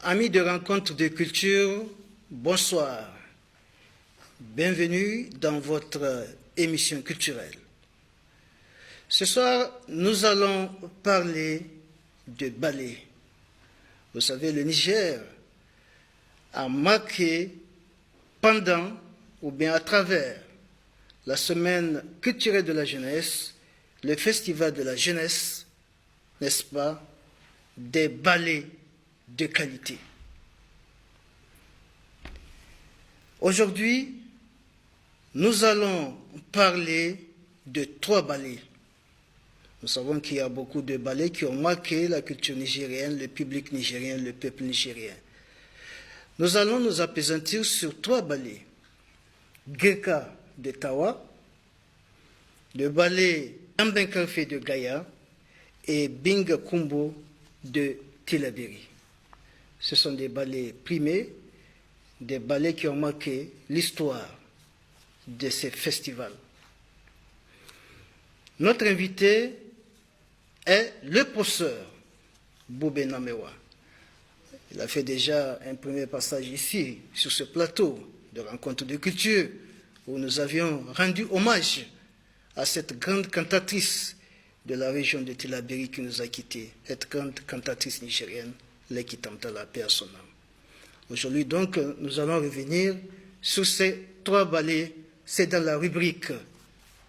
Amis de Rencontres de Culture, bonsoir. Bienvenue dans votre émission culturelle. Ce soir, nous allons parler de ballet. Vous savez, le Niger a marqué pendant ou bien à travers la semaine culturelle de la jeunesse, le festival de la jeunesse, n'est-ce pas, des ballets de qualité. Aujourd'hui, nous allons parler de 3 ballets. Nous savons qu'il y a beaucoup de ballets qui ont marqué la culture nigérienne, le public nigérien, le peuple nigérien. Nous allons nous appesantir sur 3 ballets. Girka de Tawa, le ballet Ambenkarfe de Gaïa et Binga Kumbo de Tillabéri. Ce sont des ballets primés, des ballets qui ont marqué l'histoire de ces festivals. Notre invité est le professeur Boubé Namewa. Il a fait déjà un premier passage ici, sur ce plateau de rencontre de culture, où nous avions rendu hommage à cette grande cantatrice de la région de Tillabéri qui nous a quittés, cette grande cantatrice nigérienne, Leki Tamtala, paix à son âme. Aujourd'hui, donc, nous allons revenir sur ces 3 ballets. C'est dans la rubrique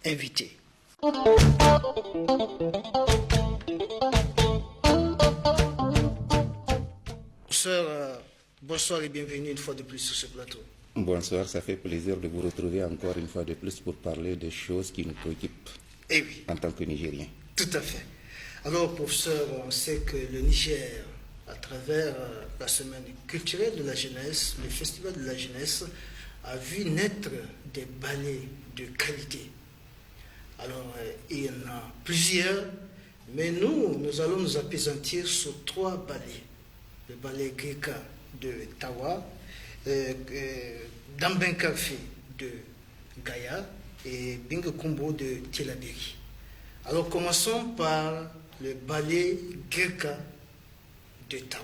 Invité. Sœur, bonsoir et bienvenue une fois de plus sur ce plateau. Bonsoir, ça fait plaisir de vous retrouver encore une fois de plus pour parler des choses qui nous préoccupent en tant que Nigériens. Tout à fait. Alors, professeur, on sait que le Niger, à travers la semaine culturelle de la jeunesse, le festival de la jeunesse, a vu naître des ballets de qualité. Alors, il y en a plusieurs, mais nous allons nous appesantir sur 3 ballets. Le ballet Girka de Tawa, Dambenkarfe de Gaïa et Binga Kumbo de Tillabéri. Alors, commençons par le ballet Girka de Tawa.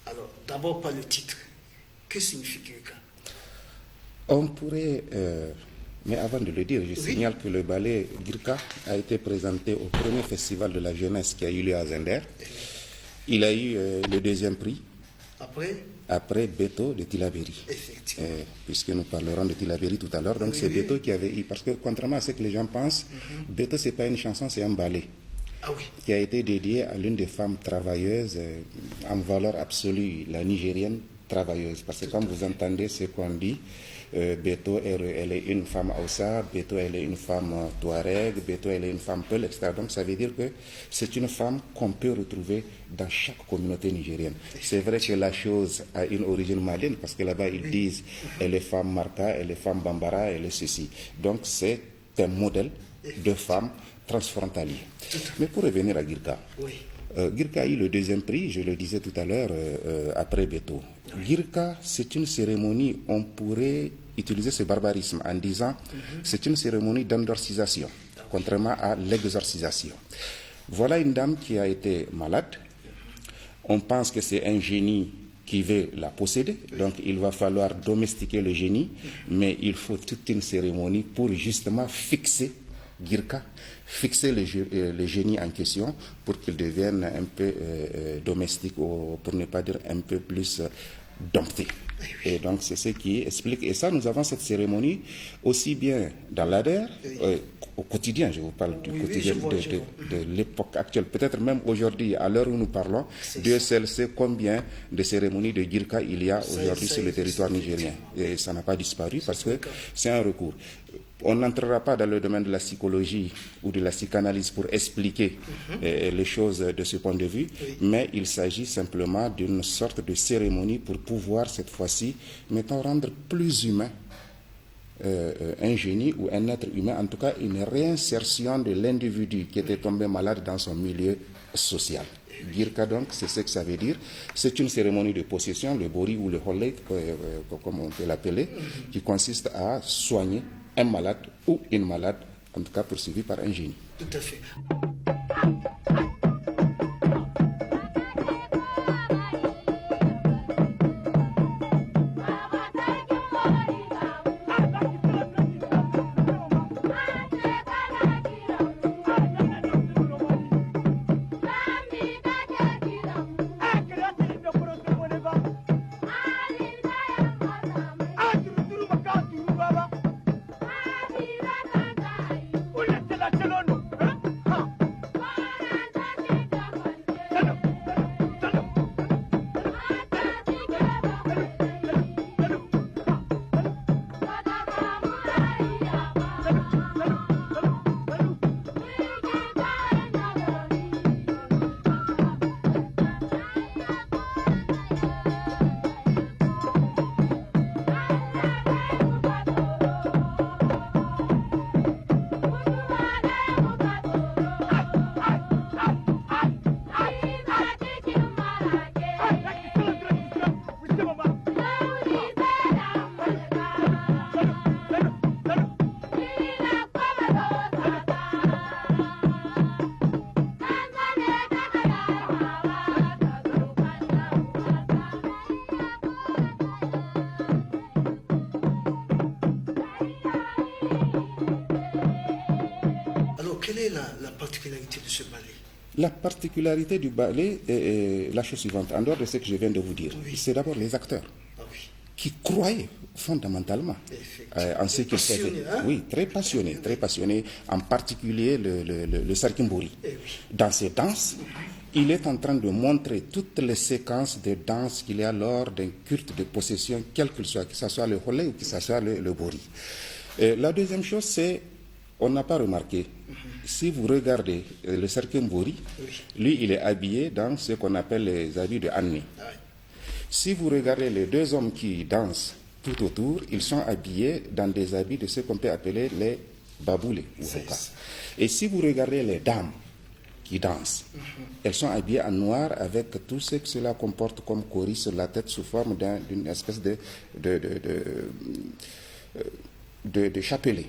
Alors, d'abord par le titre. Que signifie Girka? On pourrait, mais avant de le dire, je signale que le ballet Girka a été présenté au premier festival de la jeunesse qui a eu lieu à Zender. Il a eu le 2e prix. Après Beto de Tillabéri. Puisque nous parlerons de Tillabéri tout à l'heure. Donc c'est Beto qui avait eu, parce que contrairement à ce que les gens pensent, Beto c'est pas une chanson, c'est un ballet. Qui a été dédié à l'une des femmes travailleuses en valeur absolue, la nigérienne travailleuse. Parce que comme vous entendez ce qu'on dit, Beto, elle est une femme Hausa, Beto, elle est une femme Touareg, Beto, elle est une femme Peul, etc. Donc ça veut dire que c'est une femme qu'on peut retrouver dans chaque communauté nigérienne. C'est vrai que la chose a une origine malienne, parce que là-bas ils disent elle est femme Marca, elle est femme Bambara, elle est ceci. Donc c'est un modèle de femme transfrontalier. Mais pour revenir à Girka, Girka a eu le 2e prix, je le disais tout à l'heure, après Beto. Girka, c'est une cérémonie, on pourrait utiliser ce barbarisme en disant c'est une cérémonie d'endorcisation, contrairement à l'exorcisation. Voilà une dame qui a été malade. On pense que c'est un génie qui veut la posséder. Donc il va falloir domestiquer le génie, mais il faut toute une cérémonie pour justement fixer Girka, fixer le génie en question pour qu'il devienne un peu domestique, ou pour ne pas dire un peu plus dompté. Et donc c'est ce qui explique. Et ça, nous avons cette cérémonie aussi bien dans l'ADER, au quotidien, je vous parle du quotidien de l'époque actuelle. Peut-être même aujourd'hui, à l'heure où nous parlons, Dieu seul sait combien de cérémonies de Girka il y a aujourd'hui sur le territoire nigérien. Et ça n'a pas disparu parce que c'est un recours. On n'entrera pas dans le domaine de la psychologie ou de la psychanalyse pour expliquer les choses de ce point de vue, mais il s'agit simplement d'une sorte de cérémonie pour pouvoir, cette fois-ci, mettons, rendre plus humain un génie ou un être humain, en tout cas une réinsertion de l'individu qui était tombé malade dans son milieu social. Girka, donc, c'est ce que ça veut dire. C'est une cérémonie de possession, le bori ou le holley, comme on peut l'appeler, qui consiste à soigner un malade ou une malade, en tout cas poursuivi par un génie. Tout à fait. Quelle est la particularité de ce ballet? La particularité du ballet est la chose suivante, en dehors de ce que je viens de vous dire. C'est d'abord les acteurs qui croyaient fondamentalement en ce qu'ils faisaient. Oui, très passionnés, en particulier le Sarkimbori. Dans ces danses, il est en train de montrer toutes les séquences de danse qu'il y a lors d'un culte de possession, quel qu'il soit, que ce soit le holley ou que ce soit le bori. La deuxième chose, c'est, on n'a pas remarqué, si vous regardez le Sarkimbori, lui, il est habillé dans ce qu'on appelle les habits de Anni. Si vous regardez les deux hommes qui dansent tout autour, ils sont habillés dans des habits de ce qu'on peut appeler les baboulés. Et si vous regardez les dames qui dansent, elles sont habillées en noir avec tout ce que cela comporte comme cori sur la tête sous forme d'une espèce de chapelet.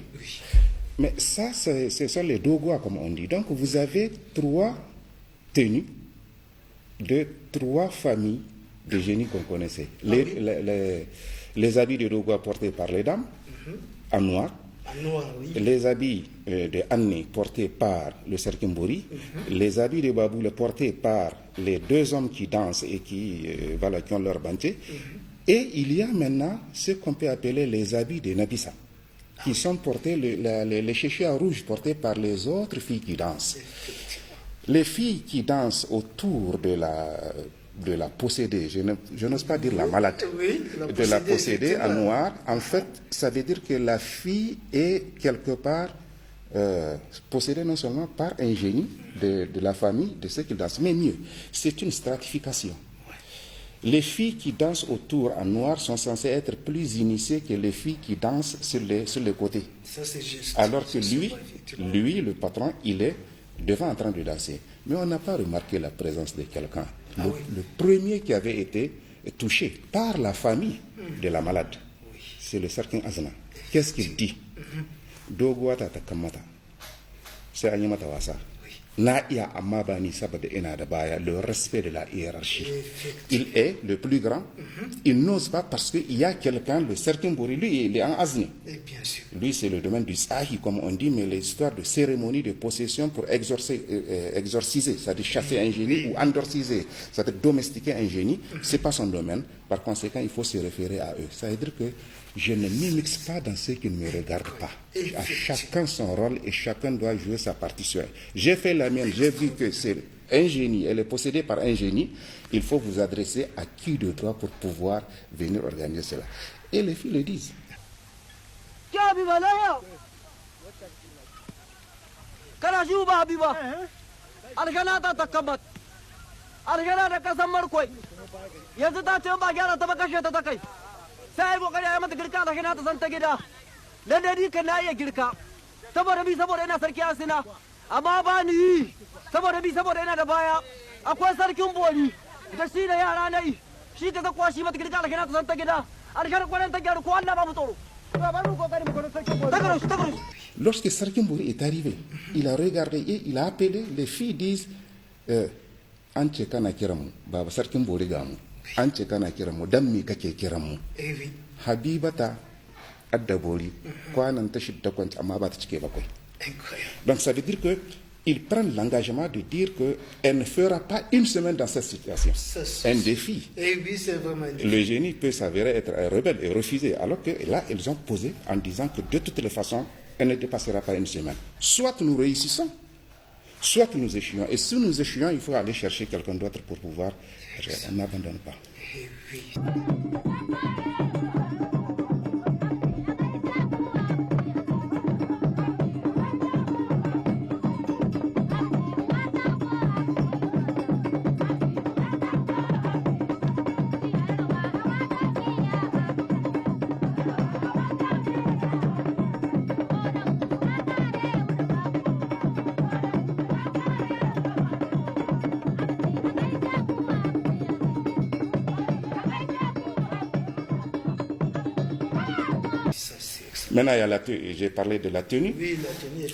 Mais ça, ce sont les dogois, comme on dit. Donc, vous avez 3 tenues de 3 familles de génies qu'on connaissait. Les habits de dogois portés par les dames, en noir. Les habits de Anne portés par le Sarkimbori. Les habits de Baboule portés par les 2 hommes qui dansent et qui ont leur banté. Et il y a maintenant ce qu'on peut appeler les habits de Nabissa, qui sont portés, les chéchia rouges portés par les autres filles qui dansent. Les filles qui dansent autour de la possédée, je n'ose pas dire la malade, de la possédée en noir, en fait, ça veut dire que la fille est quelque part possédée non seulement par un génie de la famille, de ceux qui dansent, mais mieux, c'est une stratification. Les filles qui dansent autour en noir sont censées être plus initiées que les filles qui dansent sur les côtés. Ça, c'est juste. Alors que lui, le patron, il est devant en train de danser. Mais on n'a pas remarqué la présence de quelqu'un. Le premier qui avait été touché par la famille de la malade, c'est le Sarkin Azna. Qu'est-ce qu'il dit? Doguata takamata. C'est Anyamata Wasa. na iya amma ba ni saboda ina da baya, le respect de la hiérarchie. Il est le plus grand, il n'ose pas parce qu'il y a quelqu'un, le certain Bouri, lui il est en Azni. Lui c'est le domaine du Sahi comme on dit, mais les histoires de cérémonie de possession pour exorciser, c'est-à-dire chasser un génie ou endorciser, c'est-à-dire domestiquer un génie, c'est pas son domaine. Par conséquent, il faut se référer à eux. Ça veut dire que je ne m'immisce pas dans ce qui ne me regarde pas. À chacun son rôle et chacun doit jouer sa partition. J'ai fait la mienne, j'ai vu que c'est un génie, elle est possédée par un génie. Il faut vous adresser à qui de droit pour pouvoir venir organiser cela. Et les filles le disent. sai kokari ya mata girka da kina ta san ta gida dan dai kan na iya girka saboda ina sarki asina amma ba ni saboda ina da baya akwai sarkin bori da shi da yara nayi shi ka zakwa shi mata girka da kina ta san ta gida alkar kwanan ta gyaru ko Allah ba mu tsoro ba mu kokari mu kono sarkin bori. Lorsque Sarkin Bouri est arrivé, il a regardé et il a appelé, les filles disent Anche kana kiramu baba Sarkin Bouri gamu. An ce kana kiran mu dan me kake kiran mu Habibata addabori kwanan ta shidda kwanci amma ba ta cike bakwai. Donc ça veut dire que ils prennent l'engagement de dire que elle ne fera pas une semaine dans cette situation. Un défi. Le génie peut s'avérer être un rebelle et refuser, alors que là ils ont posé en disant que de toutes les façons elle ne dépassera pas une semaine. Soit nous réussissons, soit nous échouons. Et si nous échouons, il faut aller chercher quelqu'un d'autre pour pouvoir. On n'abandonne pas. Maintenant, j'ai parlé de la tenue,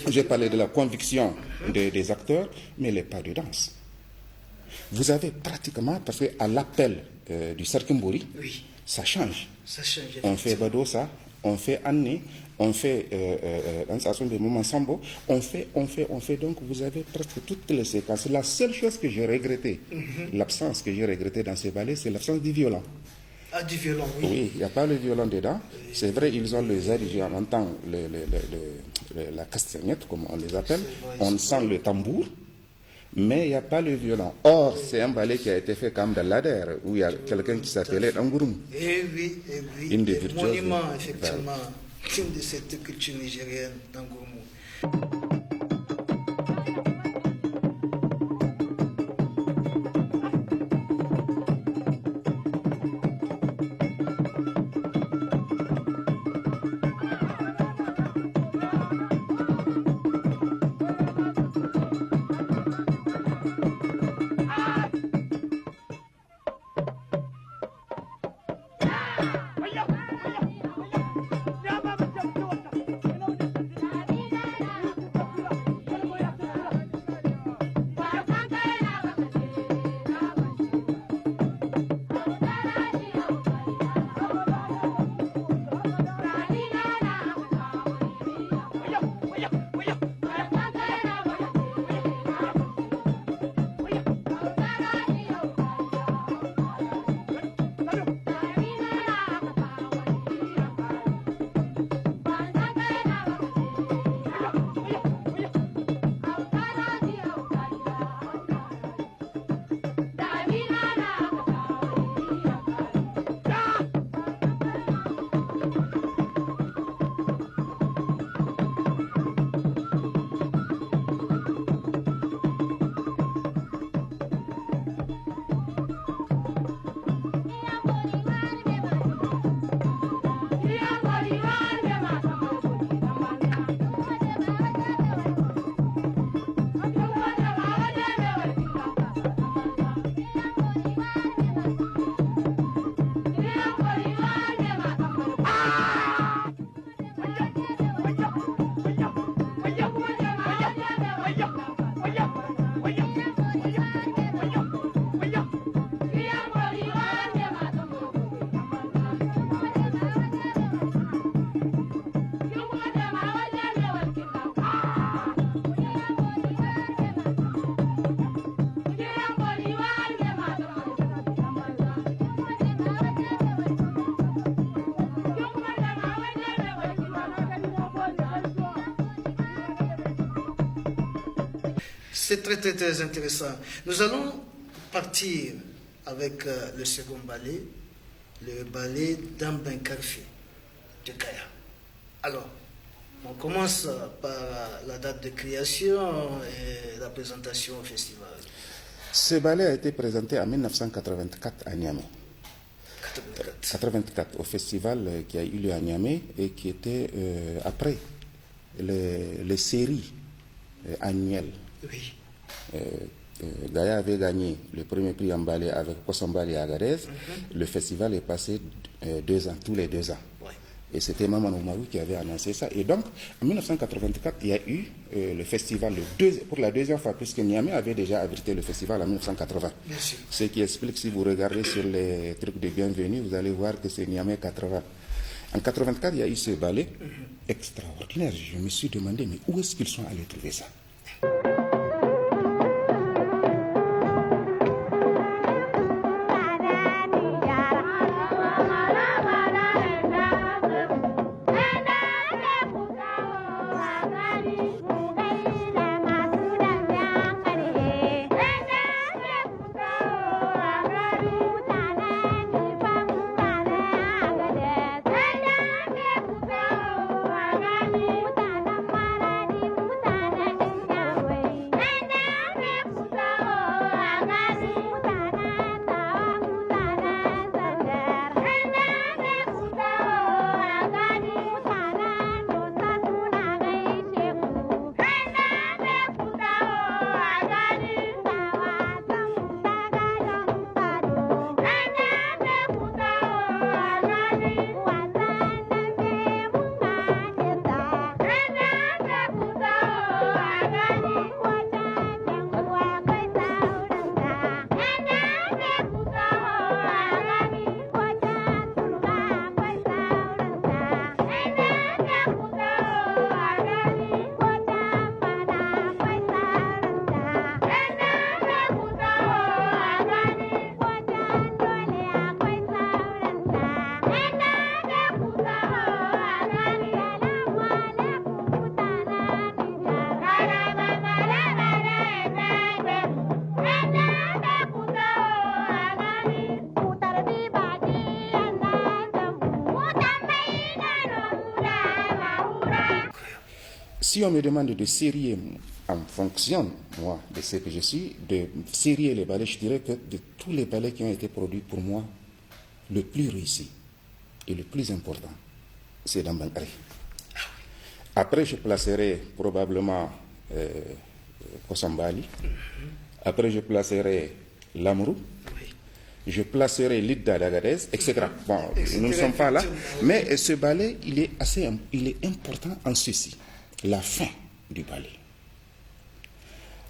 j'ai parlé de la conviction des acteurs, mais les pas de danse. Vous avez pratiquement, parce qu'à l'appel du Sarkin Bouri, ça change. On fait Badosa, on fait Anne, on fait Lansation de Moment Sambo, on fait. Donc, vous avez presque toutes les séquences. La seule chose que j'ai regrettée, l'absence que j'ai regrettée dans ces ballets, c'est l'absence du violon. Ah, du violon, oui. Oui, il n'y a pas le violon dedans. C'est vrai, ils ont les airs, on entend la castagnette, comme on les appelle. On sent le tambour, mais il n'y a pas le violon. Or, c'est un ballet qui a été fait comme dans l'Ader, où il y a quelqu'un qui s'appelait Ngouroum. Eh oui. Une des virtuoses. Monument, effectivement, de cette culture nigérienne, Ngouroum. C'est très, très, très intéressant. Nous allons partir avec le second ballet, le ballet d'Ambenkarfi de Kaya. Alors, on commence par la date de création et la présentation au festival. Ce ballet a été présenté en 1984 à Niamey. 84 au festival qui a eu lieu à Niamey et qui était après les séries annuelles. Oui. Gaïa avait gagné le premier prix en ballet avec Kossambali et Agadez. Le festival est passé 2 ans, tous les 2 ans. Ouais. Et c'était Maman Oumarou qui avait annoncé ça. Et donc, en 1984, il y a eu le festival pour la deuxième fois, puisque Niamey avait déjà abrité le festival en 1980. Bien sûr. Ce qui explique, si vous regardez sur les trucs de bienvenue, vous allez voir que c'est Niamey 80. En 84, il y a eu ce ballet extraordinaire. Je me suis demandé, mais où est-ce qu'ils sont allés trouver ça? Si on me demande de sérier en fonction, moi, de ce que je suis, de sérier les ballets, je dirais que de tous les ballets qui ont été produits pour moi, le plus réussi et le plus important, c'est Dambankari. Après, je placerai probablement Kossambali. Après, je placerai Lamrou. Je placerai l'Idda d'Agadez, etc. Bon, nous ne sommes pas là. Mais ce ballet, il est important en ceci. La fin du ballet.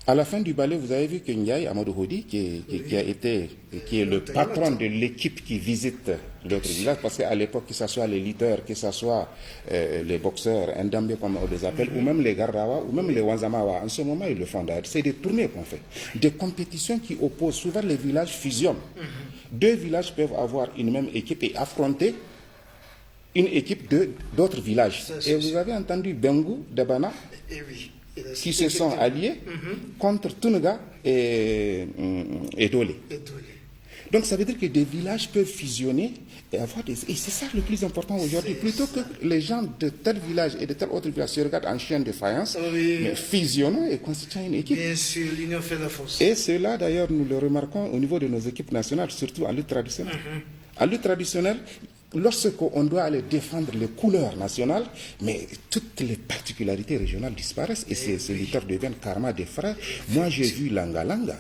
À la fin du ballet, vous avez vu que Ndiaye Amadou Hodi, qui est le patron de l'équipe qui visite l'autre village, parce qu'à l'époque, que ce soit les lutteurs, que ce soit les boxeurs, Ndambé comme on les appelle, ou même les Gardawa, ou même les Wanzamawa, en ce moment, ils le font d'ailleurs. C'est des tournées qu'on fait. Des compétitions qui opposent. Souvent, les villages fusionnent. 2 villages peuvent avoir une même équipe et affronter une équipe d'autres villages. Et vous avez entendu Bengu, Dabana, qui se sont alliés contre Tunuga et Dole. Donc ça veut dire que des villages peuvent fusionner et avoir des... Et c'est ça le plus important aujourd'hui. Plutôt que les gens de tel village et de tel autre village se regardent en chaîne de faïence, mais fusionnant et constituant une équipe. Bien sûr, l'union fait la force. Et cela d'ailleurs nous le remarquons au niveau de nos équipes nationales, surtout en lutte traditionnelle. En lutte traditionnelle, lorsqu'on doit aller défendre les couleurs nationales, mais toutes les particularités régionales disparaissent et ces lutteurs deviennent carrément des frères. Moi, j'ai vu Langa Langa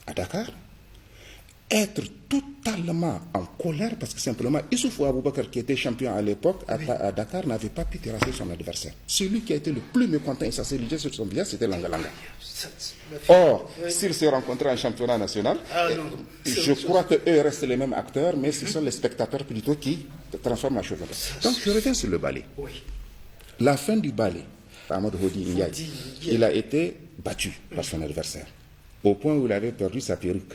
à Dakar être totalement en colère parce que simplement Issoufou Aboubakar, qui était champion à l'époque à Dakar, n'avait pas pu terrasser son adversaire. Celui qui a été le plus mécontent et ça s'est lié sur son village, c'était Langa Langa. Or, s'ils se rencontraient en championnat national, je crois qu'eux restent les mêmes acteurs, mais ce sont les spectateurs plutôt qui transforment la chose. Donc, je reviens sur le ballet. La fin du ballet, Amadou Hodi Ndiaye, il a été battu par son adversaire, au point où il avait perdu sa perruque.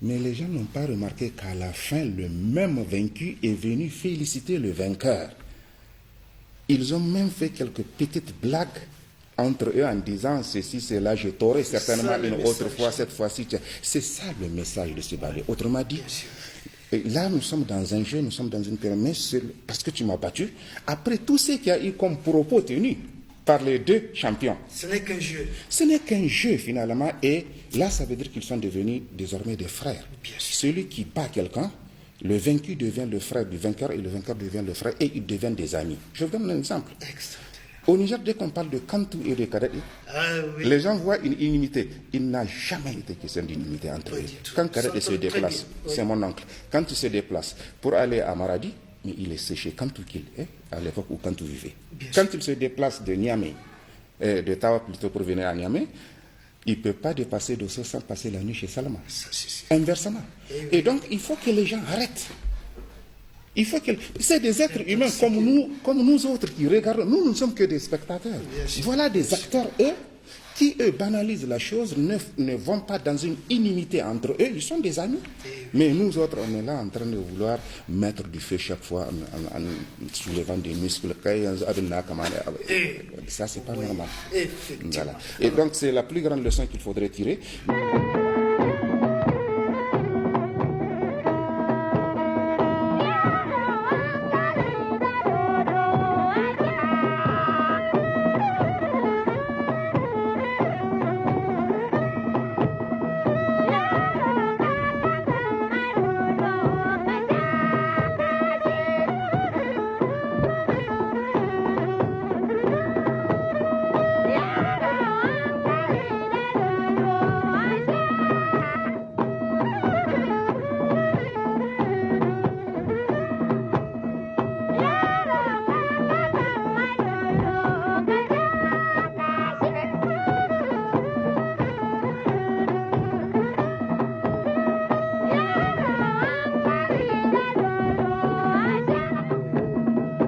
Mais les gens n'ont pas remarqué qu'à la fin, le même vaincu est venu féliciter le vainqueur. Ils ont même fait quelques petites blagues entre eux en disant ceci, cela, je t'aurai certainement ça, une le autre message. fois, cette fois-ci. C'est ça le message de ce ballet. Autrement dit, là nous sommes dans un jeu, nous sommes dans une période, mais parce que tu m'as battu, après tout ce qu'il y a eu comme propos tenus par les deux champions. Ce n'est qu'un jeu. Ce n'est qu'un jeu finalement, et là ça veut dire qu'ils sont devenus désormais des frères. Bien sûr. Celui qui bat quelqu'un, le vaincu devient le frère du vainqueur et le vainqueur devient le frère et ils deviennent des amis. Je vous donne un exemple. Extraordinaire. Au Niger, dès qu'on parle de Kantou et de Kadadi, Oui. les gens voient une inimité. Il n'a jamais été question d'inimité entre Pas eux. du tout. Quand Kadadi se S'entendent très déplace, bien. Oui. c'est mon oncle, quand il se déplace pour aller à Maradi, mais il est séché Kantou qu'il est, à l'époque où Kantou vivait. Bien Quand il se déplace de Niamey, de Tawa plutôt pour venir à Niamey, il ne peut pas dépasser Dosso sans passer la nuit chez Salama. Ça, c'est sûr. Inversement. Et donc, il faut que les gens arrêtent. Il faut que... C'est des êtres humains comme nous autres qui regardons. Nous ne sommes que des spectateurs. Voilà des acteurs, eux, qui, eux, banalisent la chose, ne vont pas dans une inimité entre eux. Ils sont des amis. Mais nous autres, on est là en train de vouloir mettre du feu chaque fois en soulevant des muscles. Ça, c'est pas normal. Effectivement. Voilà. Et donc, c'est la plus grande leçon qu'il faudrait tirer.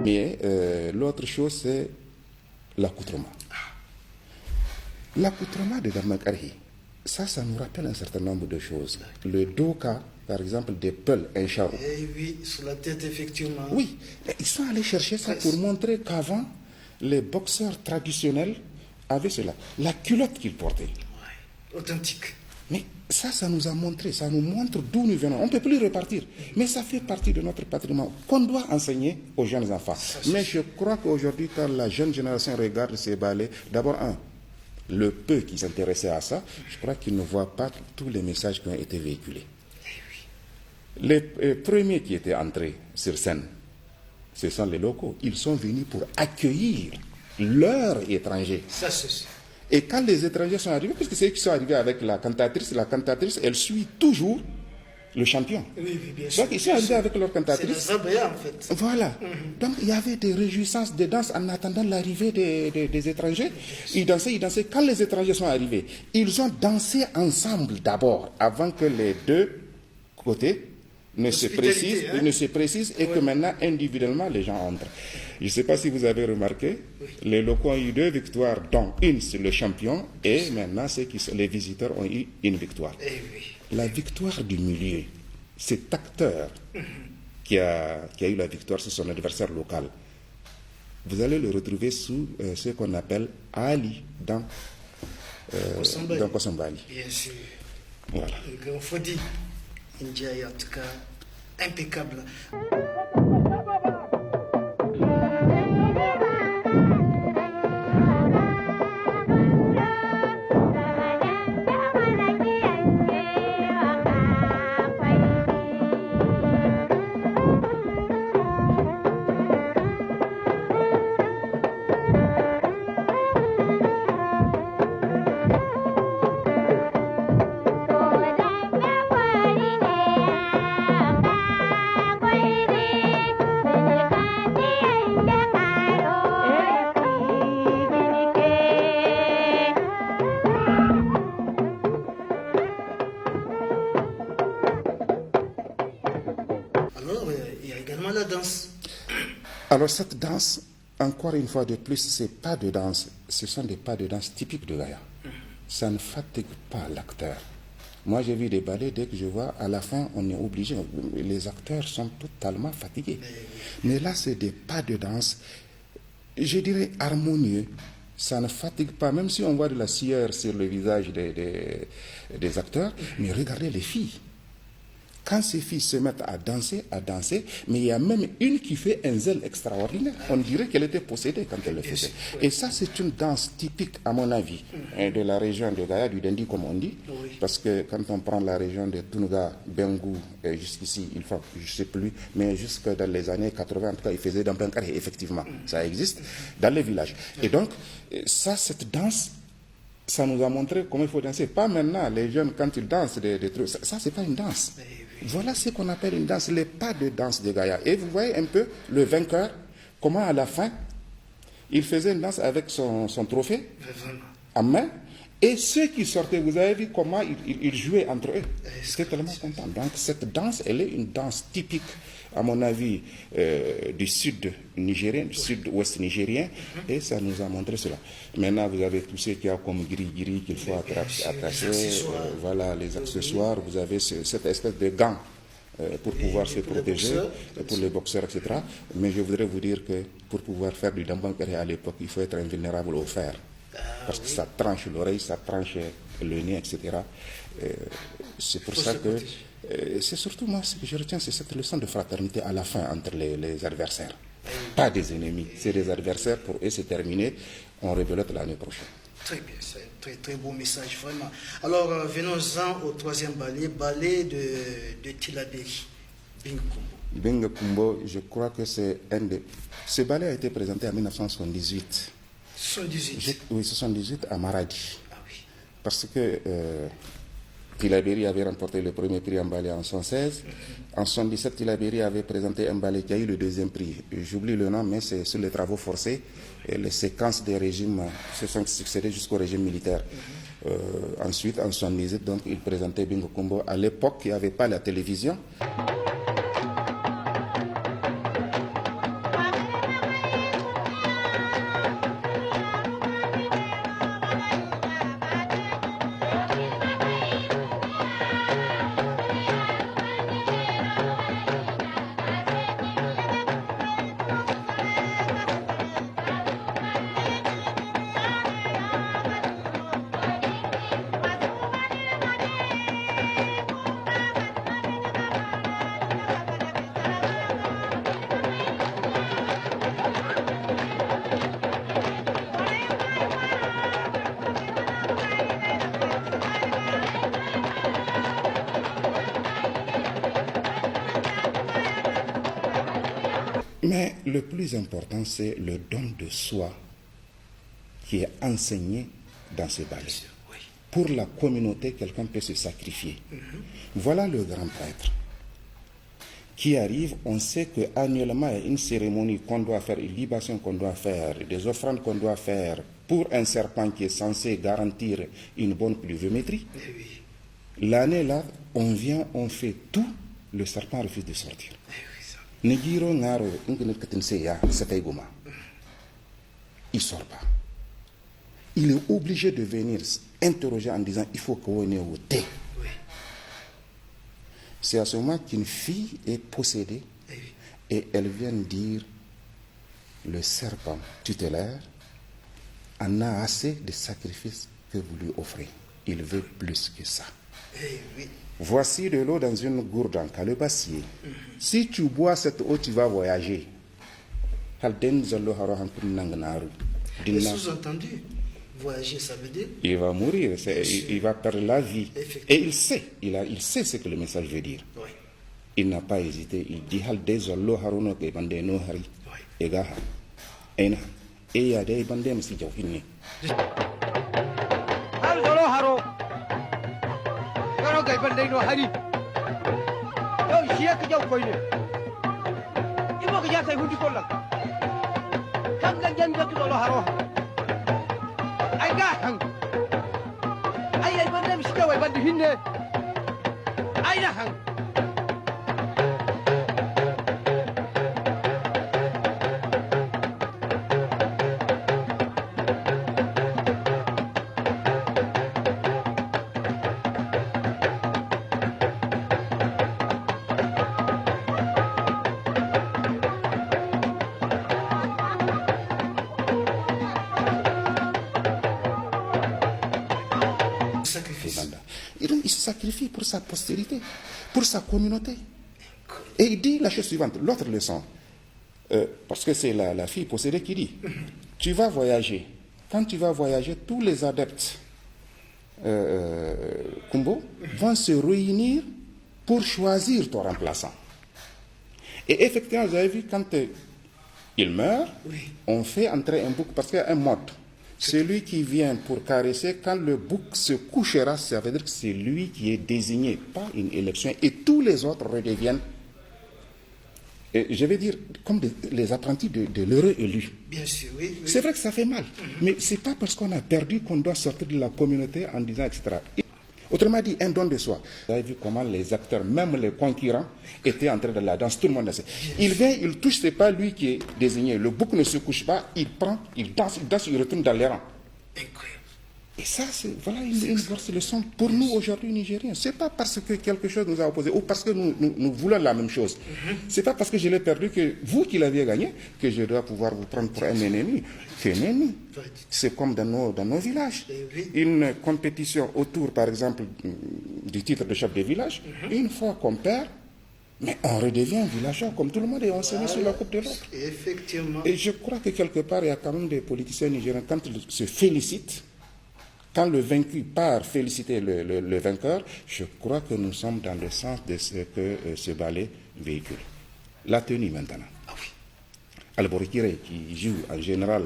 Mais l'autre chose, c'est l'accoutrement. L'accoutrement de Damakari, ça nous rappelle un certain nombre de choses. Le doka, par exemple, des peuls, un charou. Oui, sur la tête, effectivement. Oui, ils sont allés chercher ça pour montrer qu'avant, les boxeurs traditionnels avaient cela. La culotte qu'ils portaient. Ouais. Authentique. Mais ça nous a montré, ça nous montre d'où nous venons. On ne peut plus repartir. Mais ça fait partie de notre patrimoine qu'on doit enseigner aux jeunes enfants. Mais je crois qu'aujourd'hui, quand la jeune génération regarde ces ballets, d'abord, le peu qui s'intéressait à ça, je crois qu'ils ne voient pas tous les messages qui ont été véhiculés. Les premiers qui étaient entrés sur scène, ce sont les locaux. Ils sont venus pour accueillir leurs étrangers. Ça, c'est sûr. Et quand les étrangers sont arrivés, parce que c'est eux qui sont arrivés avec la cantatrice, elle suit toujours le champion. Oui, bien sûr. Donc ils sont arrivés avec leur C'est la cantatrice. Zabaya, en fait. Voilà. Donc il y avait des réjouissances de danse en attendant l'arrivée des étrangers. Ils dansaient. Quand les étrangers sont arrivés, ils ont dansé ensemble d'abord, avant que les deux côtés ne se précisent et que maintenant, individuellement, les gens entrent. Je ne sais pas si vous avez remarqué, les locaux ont eu 2 victoires, dont une sur le champion, et maintenant, les visiteurs ont eu une victoire. La victoire du milieu, cet acteur qui a eu la victoire sur son adversaire local, vous allez le retrouver sous ce qu'on appelle Ali dans Kosambali. Bien sûr. Voilà. Il faut dire, India est en tout cas impeccable. Alors cette danse, encore une fois de plus, ces pas de danse, ce sont des pas de danse typiques de Gaïa. Ça ne fatigue pas l'acteur. Moi j'ai vu des ballets, dès que je vois, à la fin on est obligé, les acteurs sont totalement fatigués. Mais là c'est des pas de danse, je dirais harmonieux, Ça ne fatigue pas, même si on voit de la sueur sur le visage des acteurs, mais regardez les filles. Quand ces filles se mettent à danser, mais il y a même une qui fait un zèle extraordinaire. On dirait qu'elle était possédée quand elle le faisait. Et ça, c'est une danse typique, à mon avis, de la région de Gaïa, du Dendi, comme on dit. Parce que quand on prend la région de Tunuga, Bengou, jusqu'ici, il faut, je ne sais plus, mais jusque dans les années 80, en tout cas, ils faisaient dans Benkaré, effectivement, ça existe, dans les villages. Et donc, ça, cette danse, ça nous a montré comment il faut danser. Pas maintenant, les jeunes, quand ils dansent des trucs, ça c'est pas une danse. Voilà ce qu'on appelle une danse, les pas de danse de Gaïa. Et vous voyez un peu le vainqueur, comment à la fin, il faisait une danse avec son trophée en main. Et ceux qui sortaient, vous avez vu comment ils jouaient entre eux. C'était tellement content. Donc cette danse, elle est une danse typique, à mon avis, du sud nigérien, du sud-ouest nigérien, et ça nous a montré cela. Maintenant, vous avez tout ce qu'il y a comme gris qu'il faut attacher, voilà, les accessoires, vous avez cette espèce de gants pour pouvoir se protéger, pour les boxeurs, etc. Mais je voudrais vous dire que pour pouvoir faire du dambankere à l'époque, il faut être invulnérable au fer. Parce que ça tranche l'oreille, ça tranche le nez, etc. C'est pour ça que c'est surtout moi ce que je retiens, c'est cette leçon de fraternité à la fin entre les adversaires. Pas des ennemis, c'est des adversaires. Pour eux, c'est terminé. On rebelote l'année prochaine. Très bien, c'est un très très beau message, vraiment. Alors, venons-en au troisième ballet de Tillabéri, Binkumbo. Binkumbo, je crois que c'est un des... Ce ballet a été présenté en 1978. 78. Oui, 78 à Maradi. Ah oui. Parce que Tillabéri avait remporté le premier prix en ballet en 1916. En 1977, Tillabéri avait présenté un ballet qui a eu le deuxième prix. J'oublie le nom, mais c'est sur les travaux forcés. Et les séquences des régimes se sont succédées jusqu'au régime militaire. Ensuite, en 1978, donc, il présentait Bingo Kumbo. À l'époque, il n'y avait pas la télévision. Mais le plus important, c'est le don de soi qui est enseigné dans ces ballets. Pour la communauté, quelqu'un peut se sacrifier. Voilà le grand prêtre qui arrive. On sait qu'annuellement, il y a une cérémonie qu'on doit faire, une libation qu'on doit faire, des offrandes qu'on doit faire pour un serpent qui est censé garantir une bonne pluviométrie. L'année là, on vient, on fait tout, le serpent refuse de sortir. Il ne sort pas. Il est obligé de venir interroger en disant il faut qu'on ait au thé. C'est à ce moment qu'une fille est possédée et elle vient dire le serpent tutélaire en a assez de sacrifices que vous lui offrez. Il veut plus que ça. Voici de l'eau dans une gourde en calebassier. Si tu bois cette eau, tu vas voyager. Le sous-entendu, voyager, ça veut dire il va mourir, il va perdre la vie. Et il sait ce que le message veut dire. Oui. Il n'a pas hésité. Il dit kai ban dai no hari yau shi ya ka jau koi ne ibo ka ja sai hundi kollan kan ga jan da ko lo haro ai ga han ai ban dai shi ka wai ban di hinne ai na han Ouganda. Et donc, il se sacrifie pour sa postérité, pour sa communauté. Et il dit la chose suivante, l'autre leçon, parce que c'est la fille possédée qui dit, tu vas voyager. Quand tu vas voyager, tous les adeptes Kumbo vont se réunir pour choisir ton remplaçant. Et effectivement, vous avez vu, quand il meurt, on fait entrer un bouc, parce qu'il y a un mode. Celui qui vient pour caresser, quand le bouc se couchera, ça veut dire que c'est lui qui est désigné, pas une élection, et tous les autres redeviennent, je vais dire, comme les apprentis de l'heureux élu. Bien sûr, oui. C'est vrai que ça fait mal, mais ce n'est pas parce qu'on a perdu qu'on doit sortir de la communauté en disant, etc. Autrement dit, un don de soi. Vous avez vu comment les acteurs, même les concurrents, étaient entrés dans la danse. Tout le monde a sait. Il vient, il touche, ce n'est pas lui qui est désigné. Le bouc ne se couche pas, il prend, il danse, il retourne dans les rangs. Incroyable. Et ça, c'est voilà une grosse leçon pour nous aujourd'hui, Nigériens. Ce n'est pas parce que quelque chose nous a opposé ou parce que nous voulons la même chose. Ce n'est pas parce que je l'ai perdu que vous qui l'aviez gagné que je dois pouvoir vous prendre pour un ennemi. C'est un ennemi. C'est comme dans nos villages. Une compétition autour, par exemple, du titre de chef de village, une fois qu'on perd, mais on redevient villageois comme tout le monde et on se met sur la coupe de l'autre. Effectivement. Et je crois que quelque part, il y a quand même des politiciens nigériens, quand ils se félicitent, quand le vaincu part féliciter le vainqueur, je crois que nous sommes dans le sens de ce que ce ballet véhicule. La tenue maintenant. Alborikire, qui joue en général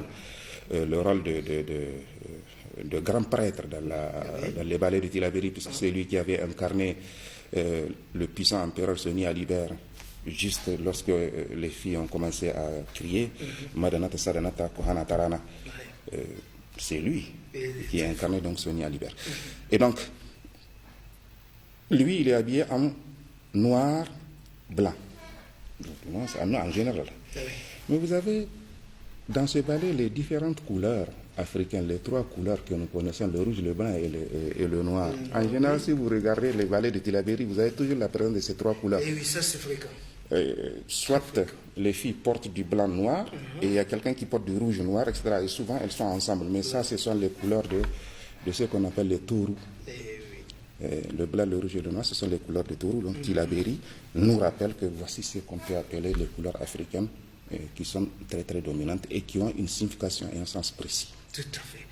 le rôle de grand prêtre dans les ballets de Tillabéri, puisque c'est lui qui avait incarné le puissant empereur Soni Alibert, juste lorsque les filles ont commencé à crier Madanata Sadanata Kohana Tarana. C'est lui qui a incarné donc Soni Alibert. Et donc, lui, il est habillé en noir, blanc. En général. Mais vous avez dans ce ballet les différentes couleurs africaines, les trois couleurs que nous connaissons, le rouge, le blanc et le noir. En général, si vous regardez les ballets de Tillabéri, vous avez toujours la présence de ces trois couleurs. Et oui, ça c'est fréquent. Soit les filles portent du blanc noir et il y a quelqu'un qui porte du rouge noir, etc. Et souvent elles sont ensemble. Mais ça, ce sont les couleurs de ce qu'on appelle les tourous. Le blanc, le rouge et le noir, ce sont les couleurs de tourous. Donc Tillabéri nous rappelle que voici ce qu'on peut appeler les couleurs africaines qui sont très très dominantes et qui ont une signification et un sens précis. Tout à fait.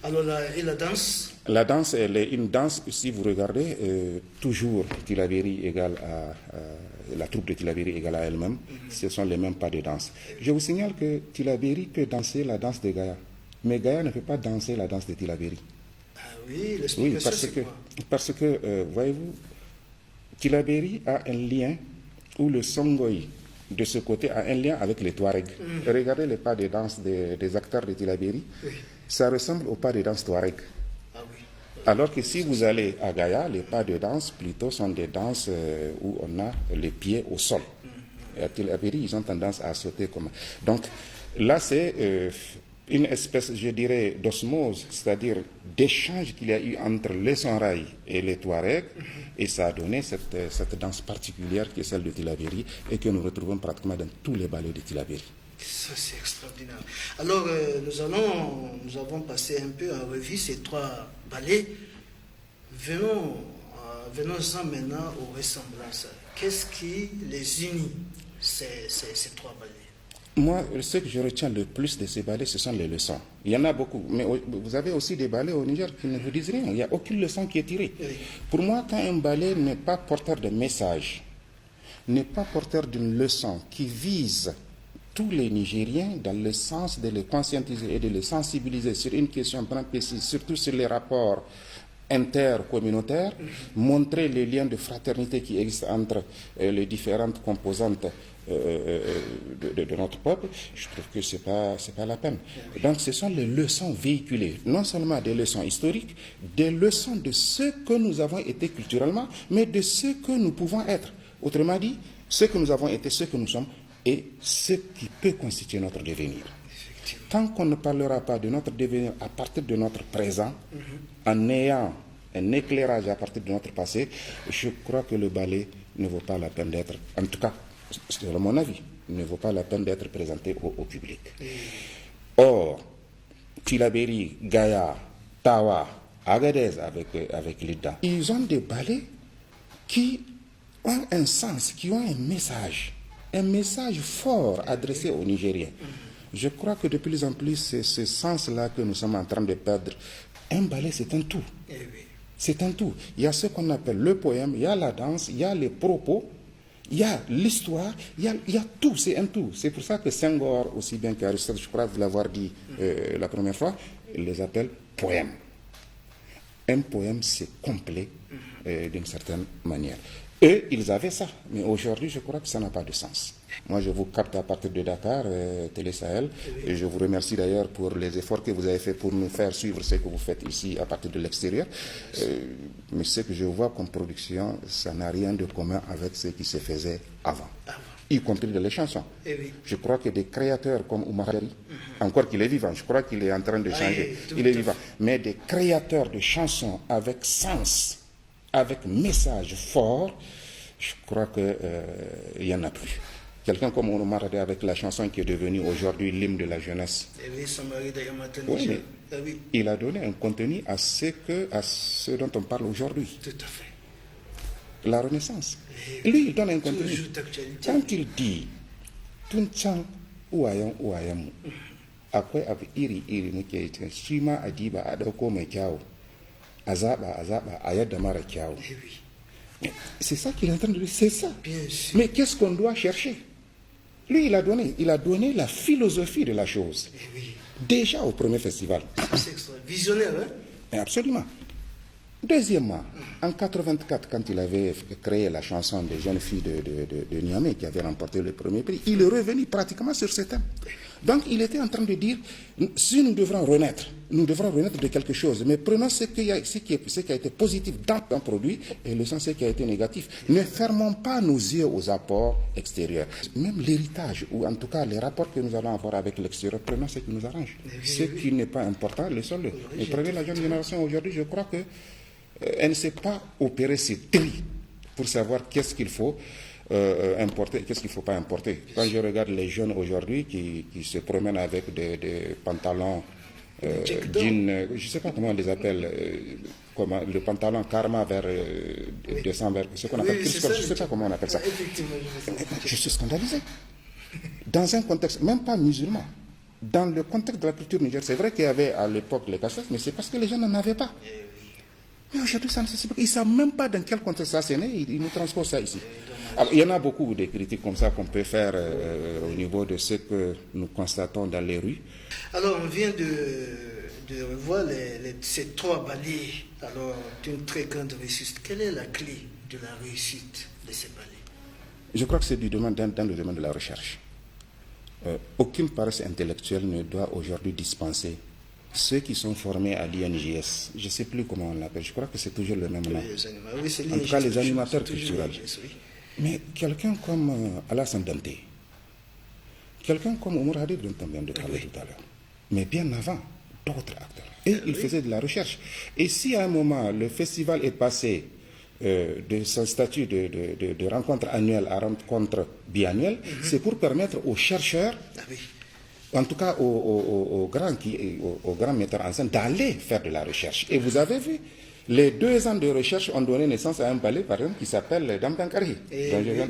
Alors, et la danse? La danse, elle est une danse, si vous regardez, toujours Tillabéri égale à la troupe de Tillabéri égale à elle-même. Ce sont les mêmes pas de danse. Je vous signale que Tillabéri peut danser la danse de Gaïa, mais Gaïa ne peut pas danser la danse de Tillabéri. Ah oui, l'explication c'est quoi? Parce que, voyez-vous, Tillabéri a un lien où le Songoï, de ce côté, a un lien avec les Touaregs. Regardez les pas de danse des acteurs de Tillabéri. Ça ressemble aux pas de danse Touareg. Alors que si vous allez à Gaïa, les pas de danse plutôt sont des danses où on a les pieds au sol. Et à Tillabéri, ils ont tendance à sauter comme... Donc là, c'est une espèce, je dirais, d'osmose, c'est-à-dire d'échange qu'il y a eu entre les Sonraï et les Touaregs, et ça a donné cette danse particulière qui est celle de Tillabéri et que nous retrouvons pratiquement dans tous les ballets de Tillabéri. Ça, c'est extraordinaire. Alors, nous avons passé un peu en revue ces trois ballets. Venons-en maintenant aux ressemblances. Qu'est-ce qui les unit, ces trois ballets? Moi, ce que je retiens le plus de ces ballets, ce sont les leçons. Il y en a beaucoup. Mais vous avez aussi des ballets au Niger qui ne vous disent rien. Il n'y a aucune leçon qui est tirée. Oui. Pour moi, quand un ballet n'est pas porteur de message, n'est pas porteur d'une leçon qui vise tous les Nigériens dans le sens de les conscientiser et de les sensibiliser sur une question bien précise, surtout sur les rapports intercommunautaires, montrer les liens de fraternité qui existent entre les différentes composantes de notre peuple, je trouve que ce n'est pas la peine. Donc ce sont les leçons véhiculées, non seulement des leçons historiques, des leçons de ce que nous avons été culturellement, mais de ce que nous pouvons être. Autrement dit, ce que nous avons été, ce que nous sommes, et ce qui peut constituer notre devenir. tant qu'on ne parlera pas de notre devenir à partir de notre présent, en ayant un éclairage à partir de notre passé, je crois que le ballet ne vaut pas la peine d'être, en tout cas, c'est mon avis, ne vaut pas la peine d'être présenté au public. Or, Tillabéri, Gaïa, Tawa, Agadez avec Lida, ils ont des ballets qui ont un sens, qui ont un message fort adressé aux Nigériens. Je crois que de plus en plus, c'est ce sens-là que nous sommes en train de perdre. Un ballet, c'est un tout. C'est un tout. Il y a ce qu'on appelle le poème, il y a la danse, il y a les propos, il y a l'histoire, il y a tout, c'est un tout. C'est pour ça que Senghor, aussi bien qu'Aristote, je crois vous l'avoir dit la première fois, il les appelle poèmes. Un poème, c'est complet d'une certaine manière. Eux, ils avaient ça, mais aujourd'hui, je crois que ça n'a pas de sens. Moi, je vous capte à partir de Dakar, Télé Sahel, et je vous remercie d'ailleurs pour les efforts que vous avez fait pour nous faire suivre ce que vous faites ici à partir de l'extérieur. Mais ce que je vois comme production, ça n'a rien de commun avec ce qui se faisait avant, y compris dans les chansons. Je crois que des créateurs comme Oumar Diari, encore qu'il est vivant, je crois qu'il est en train de changer, il est vivant, mais des créateurs de chansons avec sens, avec message fort, je crois qu'il n'y en a plus. Quelqu'un comme Oumar Diari avec la chanson qui est devenue aujourd'hui l'hymne de la jeunesse. Oui, mais il a donné un contenu à ce dont on parle aujourd'hui. Tout à fait. La Renaissance. Lui, il donne un contenu. Quand il dit Tunchan Ouayam Ouayam, akwai abu iri muke cikin shi ma adiba a dauko mai kyawu a zaba a yadda mara kyawu. C'est ça qu'il est en train de dire, c'est ça. Mais qu'est-ce qu'on doit chercher? Lui, il a donné la philosophie de la chose. Déjà au premier festival. C'est visionnaire, hein? Absolument. Deuxièmement, en 84, quand il avait créé la chanson des jeunes filles de Niamey qui avait remporté le premier prix, il est revenu pratiquement sur ce thème. Donc il était en train de dire, si nous devrons renaître de quelque chose, mais prenons ce qui a été positif dans un produit et laissons ce qui a été négatif. Ne fermons pas nos yeux aux apports extérieurs. Même l'héritage, ou en tout cas les rapports que nous allons avoir avec l'extérieur, prenons ce qui nous arrange. Ce qui n'est pas important, laissons-le. Et prenez la jeune génération aujourd'hui, je crois que elle ne sait pas opérer ces tris pour savoir qu'est-ce qu'il faut importer et qu'est-ce qu'il ne faut pas importer. Quand je regarde les jeunes aujourd'hui qui se promènent avec des pantalons jeans, je ne sais pas comment on les appelle, le pantalon karma vers descend vers ce qu'on appelle, je ne sais pas comment on appelle ça. Je suis scandalisé. Dans un contexte, même pas musulman, dans le contexte de la culture nigérienne, c'est vrai qu'il y avait à l'époque les cassettes, mais c'est parce que les gens n'en avaient pas. Mais aujourd'hui, ça ne se sait pas. Ils ne savent même pas dans quel contexte ça s'est né. Ils nous transposent ça ici. Alors, il y en a beaucoup de critiques comme ça qu'on peut faire au niveau de ce que nous constatons dans les rues. Alors, on vient de revoir ces trois ballets. Alors, d'une très grande réussite. Quelle est la clé de la réussite de ces ballets? Je crois que c'est dans le domaine de la recherche. Aucune paresse intellectuelle ne doit aujourd'hui dispenser ceux qui sont formés à l'INJS, je ne sais plus comment on l'appelle, je crois que c'est toujours le même nom. En tout cas, les animateurs culturels. Mais quelqu'un comme Alassane Dante, quelqu'un comme Oumar Hadid dont on vient de parler tout à l'heure, mais bien avant, d'autres acteurs. Et ils faisaient de la recherche. Et si à un moment, le festival est passé de son statut de rencontre annuelle à rencontre biannuelle, c'est pour permettre aux chercheurs, en tout cas aux grands metteurs en scène, d'aller faire de la recherche. Et vous avez vu, les 2 ans de recherche ont donné naissance à un ballet, par exemple, qui s'appelle Dame Dankari,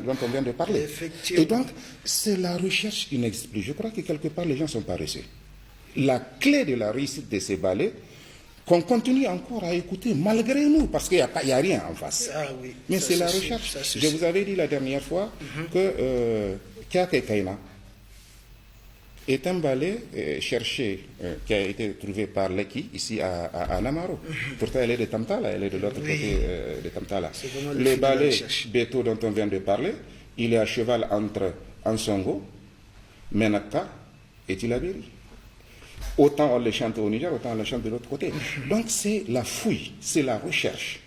dont on vient de parler. Et donc, c'est la recherche qui n'existe plus. Je crois que quelque part, les gens sont paresseux. La clé de la réussite de ces ballets, qu'on continue encore à écouter, malgré nous, parce qu'il n'y a rien en face. Mais c'est la recherche. Je vous avais dit la dernière fois que Kiake Kaina est un ballet cherché, qui a été trouvé par Leki, ici à Namaro. Pourtant, elle est de Tamtala, elle est de l'autre côté de Tamtala. Le ballet Beto dont on vient de parler, il est à cheval entre Ansongo, Menaka et Tillabéri. Autant on le chante au Niger, autant on le chante de l'autre côté. Donc c'est la fouille, c'est la recherche.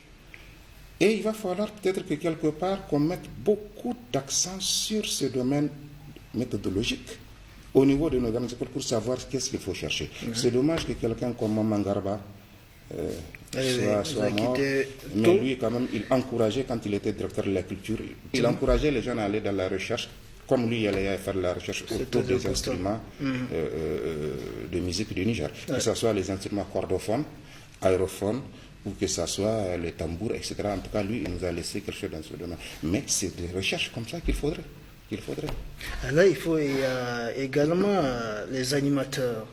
Et il va falloir peut-être que quelque part qu'on mette beaucoup d'accent sur ce domaine méthodologique, au niveau de nos grandes écoles pour savoir qu'est-ce qu'il faut chercher. C'est dommage que quelqu'un comme Maman Garba soit mort, mais lui quand même, il encourageait, quand il était directeur de la culture, il encourageait les gens à aller dans la recherche, comme lui il allait faire la recherche autour des instruments de musique du Niger, que ce soit les instruments cordophones, aérophones, ou que ce soit les tambours, etc. En tout cas, lui, il nous a laissé quelque chose dans ce domaine. Mais c'est des recherches comme ça qu'il faudrait. Là, il y a également les animateurs.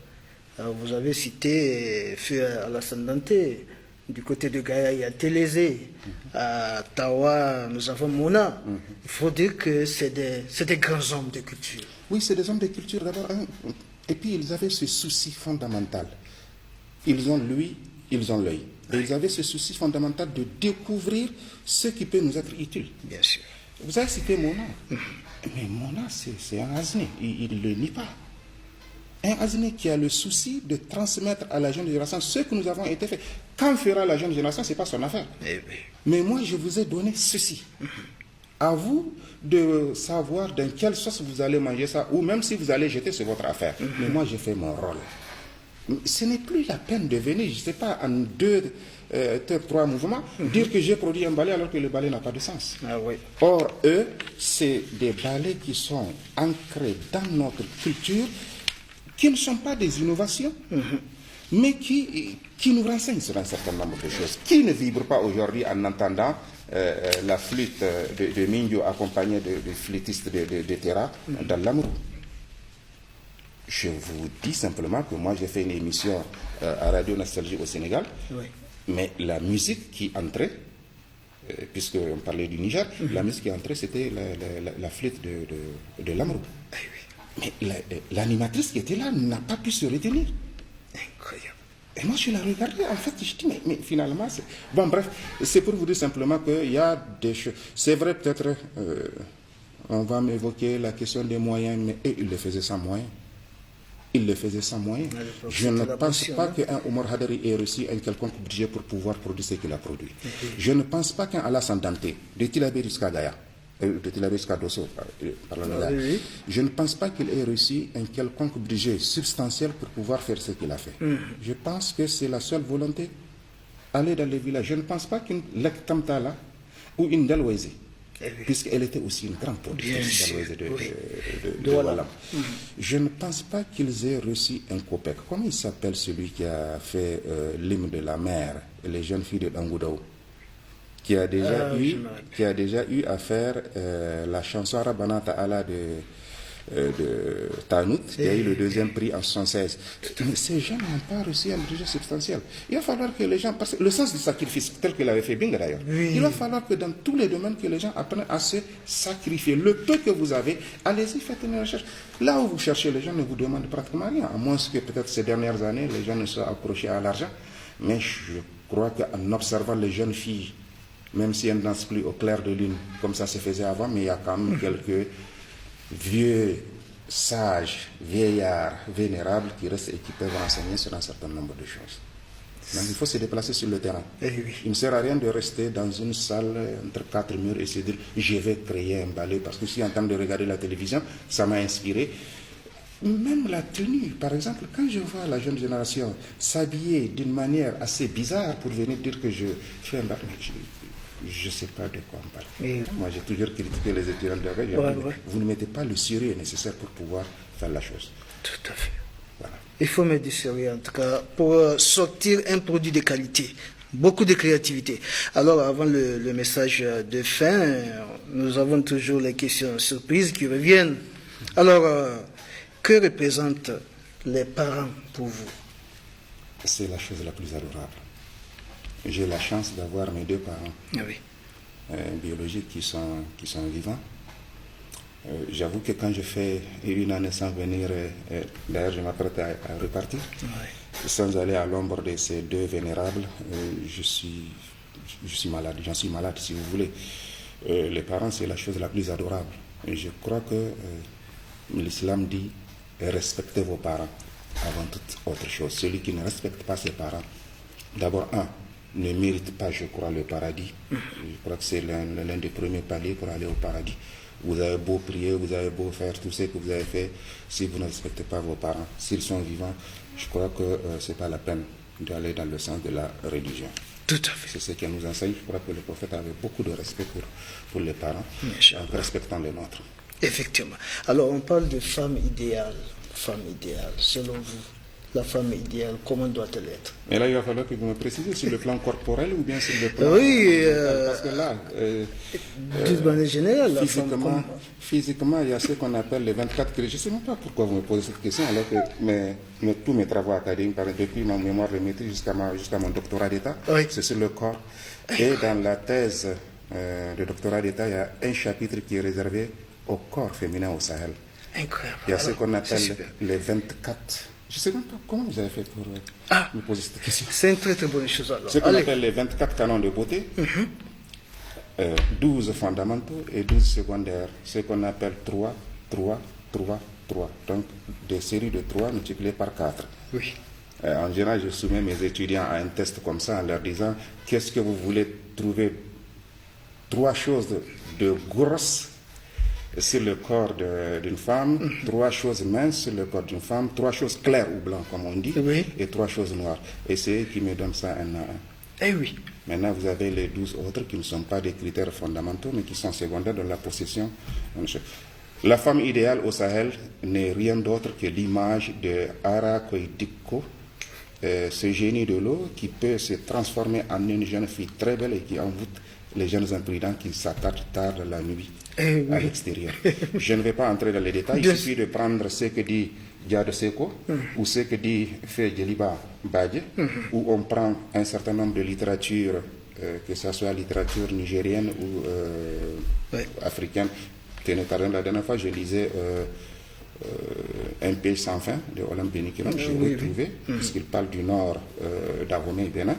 Vous avez cité Feu Alassane Dante. Du côté de Gaïa, il y a Télézé. À Tawa, nous avons Mona. Il faut dire que c'est des grands hommes de culture. Oui, c'est des hommes de culture d'abord. Et puis, ils avaient ce souci fondamental. Ils ont l'ouïe, ils ont l'œil. Et ils avaient ce souci fondamental de découvrir ce qui peut nous être utile. Bien sûr. Vous avez cité Mona. Mais Mona, c'est un Azné. Il ne le nie pas. Un Azné qui a le souci de transmettre à la jeune génération ce que nous avons été fait. Quand fera la jeune génération, ce n'est pas son affaire. Mais moi, je vous ai donné ceci. À vous de savoir dans quelle sauce vous allez manger ça, ou même si vous allez jeter, c'est votre affaire. Mais moi, j'ai fait mon rôle. Ce n'est plus la peine de venir, je ne sais pas, en 2, 3 mouvements, dire que j'ai produit un ballet alors que le ballet n'a pas de sens. Or, eux, c'est des ballets qui sont ancrés dans notre culture, qui ne sont pas des innovations, mais qui nous renseignent sur un certain nombre de choses. Qui ne vibre pas aujourd'hui en entendant la flûte de Mingyo accompagnée de flûtistes de Terra dans l'amour? Je vous dis simplement que moi j'ai fait une émission à Radio Nostalgie au Sénégal, mais la musique qui entrait, puisqu'on parlait du Niger, la musique qui entrait c'était la flûte de l'amour. Mais l'animatrice qui était là n'a pas pu se retenir. Incroyable. Et moi je la regardais, en fait, je dis mais finalement, bon bref, c'est pour vous dire simplement qu'il y a des choses. C'est vrai, peut-être, on va m'évoquer la question des moyens, mais eux, ils le faisaient sans moyens. Il le faisait sans moyens. Je ne pense pas qu'un Omar Hadari ait reçu un quelconque budget pour pouvoir produire ce qu'il a produit. Je ne pense pas qu'un Alassane Dante, de Tilabé jusqu'à Gaïa, de Tilabé jusqu'à Dosso, je ne pense pas qu'il ait reçu un quelconque budget substantiel pour pouvoir faire ce qu'il a fait. Je pense que c'est la seule volonté, aller dans les villages. Je ne pense pas qu'une Lek Tamtala ou une Dalwezi, puisqu'elle était aussi une grande productrice de Wallam. Je ne pense pas qu'ils aient reçu un copec. Comment il s'appelle celui qui a fait l'hymne de la mer, les jeunes filles de Dangoudao, qui a déjà eu à faire la chanson Rabana Ta'ala de Tanout, qui a eu le 2e prix en 1976. Mais ces gens n'ont pas reçu un budget substantiel. Il va falloir que les gens, parce que le sens du sacrifice, tel que l'avait fait Bing d'ailleurs, il va falloir que dans tous les domaines que les gens apprennent à se sacrifier. Le peu que vous avez, allez-y, faites une recherche. Là où vous cherchez, les gens ne vous demandent pratiquement rien, à moins que peut-être ces dernières années, les gens ne soient accrochés à l'argent. Mais je crois qu'en observant les jeunes filles, même si elles ne dansent plus au clair de lune, comme ça se faisait avant, mais il y a quand même quelques vieux, sages, vieillards, vénérables qui restent et qui peuvent renseigner sur un certain nombre de choses. Donc il faut se déplacer sur le terrain. Il ne sert à rien de rester dans une salle entre 4 murs et se dire je vais créer un ballet, parce que si en train de regarder la télévision, ça m'a inspiré. Même la tenue, par exemple, quand je vois la jeune génération s'habiller d'une manière assez bizarre pour venir dire que je fais un ballet, je ne sais pas de quoi on parle. Moi, j'ai toujours critiqué les étudiants de la Vous ne mettez pas le sérieux nécessaire pour pouvoir faire la chose. Tout à fait. Voilà. Il faut mettre du sérieux, en tout cas, pour sortir un produit de qualité. Beaucoup de créativité. Alors, avant le message de fin, nous avons toujours les questions surprises qui reviennent. Alors, que représentent les parents pour vous? C'est la chose la plus adorable. J'ai la chance d'avoir mes 2 parents biologiques qui sont vivants. J'avoue que quand je fais une année sans venir, d'ailleurs je m'apprête à repartir, sans aller à l'ombre de ces 2 vénérables, je suis malade, j'en suis malade si vous voulez. Les parents, c'est la chose la plus adorable. Et je crois que l'islam dit respectez vos parents avant toute autre chose. Celui qui ne respecte pas ses parents, d'abord, ne mérite pas, je crois, le paradis. Je crois que c'est l'un des premiers paliers pour aller au paradis. Vous avez beau prier, vous avez beau faire tout ce que vous avez fait, si vous ne respectez pas vos parents, s'ils sont vivants, je crois que ce n'est pas la peine d'aller dans le sens de la religion. Tout à fait. C'est ce qu'elle nous enseigne. Je crois que le prophète avait beaucoup de respect pour les parents, en respectant les nôtres. Effectivement. Alors, on parle de femme idéale. Femme idéale, selon vous, la femme idéale, comment doit-elle être? Mais là, il va falloir que vous me précisez sur le plan corporel ou bien sur le plan... Oui, parce que là... d'une manière générale, physiquement, il y a ce qu'on appelle les 24 critères. Je ne sais même pas pourquoi vous me posez cette question, alors que tous mes travaux académiques, depuis ma mémoire de maîtrise jusqu'à mon doctorat d'État, c'est sur le corps. Et dans la thèse de doctorat d'État, il y a un chapitre qui est réservé au corps féminin au Sahel. Incroyable. Il y a ce qu'on appelle les 24... Je ne sais même pas comment vous avez fait pour me poser cette question. C'est une très très bonne chose alors. Ce qu'on appelle les 24 canons de beauté, 12 fondamentaux et 12 secondaires. Ce qu'on appelle 3, 3, 3, 3. Donc des séries de 3 multipliées par 4. Oui. En général, je soumets mes étudiants à un test comme ça en leur disant qu'est-ce que vous voulez trouver 3 choses de grosses sur le corps d'une femme, 3 choses minces sur le corps d'une femme, 3 choses claires ou blanches, comme on dit, et 3 choses noires. Et c'est eux qui me donnent ça un à un. Eh oui. Maintenant, vous avez les 12 autres qui ne sont pas des critères fondamentaux, mais qui sont secondaires dans la possession. La femme idéale au Sahel n'est rien d'autre que l'image de Ara Koidiko, ce génie de l'eau qui peut se transformer en une jeune fille très belle et qui envoûte les jeunes imprudents qui s'attardent tard la nuit à l'extérieur. Je ne vais pas entrer dans les détails, il suffit de prendre ce que dit Diade Seko ou ce que dit Fé Djeliba Badje, où on prend un certain nombre de littératures, que ce soit littérature nigérienne ou africaine. La dernière fois, je lisais Un pays sans fin de Olympe Benikiran. J'ai retrouvé, puisqu'il parle du nord d'Abomey et Bénin,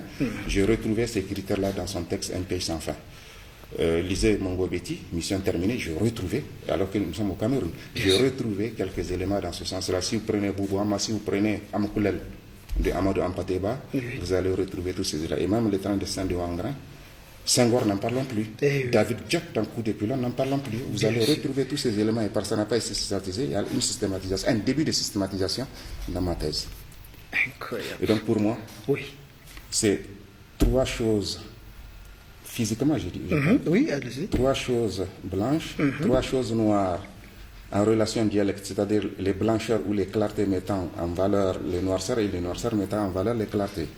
j'ai retrouvé ces critères-là dans son texte Un pays sans fin. Lisez Mongo Betty, mission terminée, j'ai retrouvé, alors que nous sommes au Cameroun, j'ai retrouvé quelques éléments dans ce sens-là. Si vous prenez Boubou Hama, si vous prenez Amakoulel de Amadou Ampateba, vous allez retrouver tous ces éléments. Et même les temps de Saint de Wangran, Senghor, n'en parlons plus. David Jack, dans Coup de Pilon, n'en parlons plus. Vous allez retrouver tous ces éléments et parce que ça n'a pas été systématisé, il y a une systématisation, un début de systématisation dans ma thèse. Incroyable. Et donc pour moi, c'est 3 choses. Physiquement, j'ai dit. Oui, allez-y. 3 choses blanches, 3 choses noires en relation dialecte, c'est-à-dire les blancheurs ou les clartés mettant en valeur les noirceurs et les noirceurs mettant en valeur les clartés.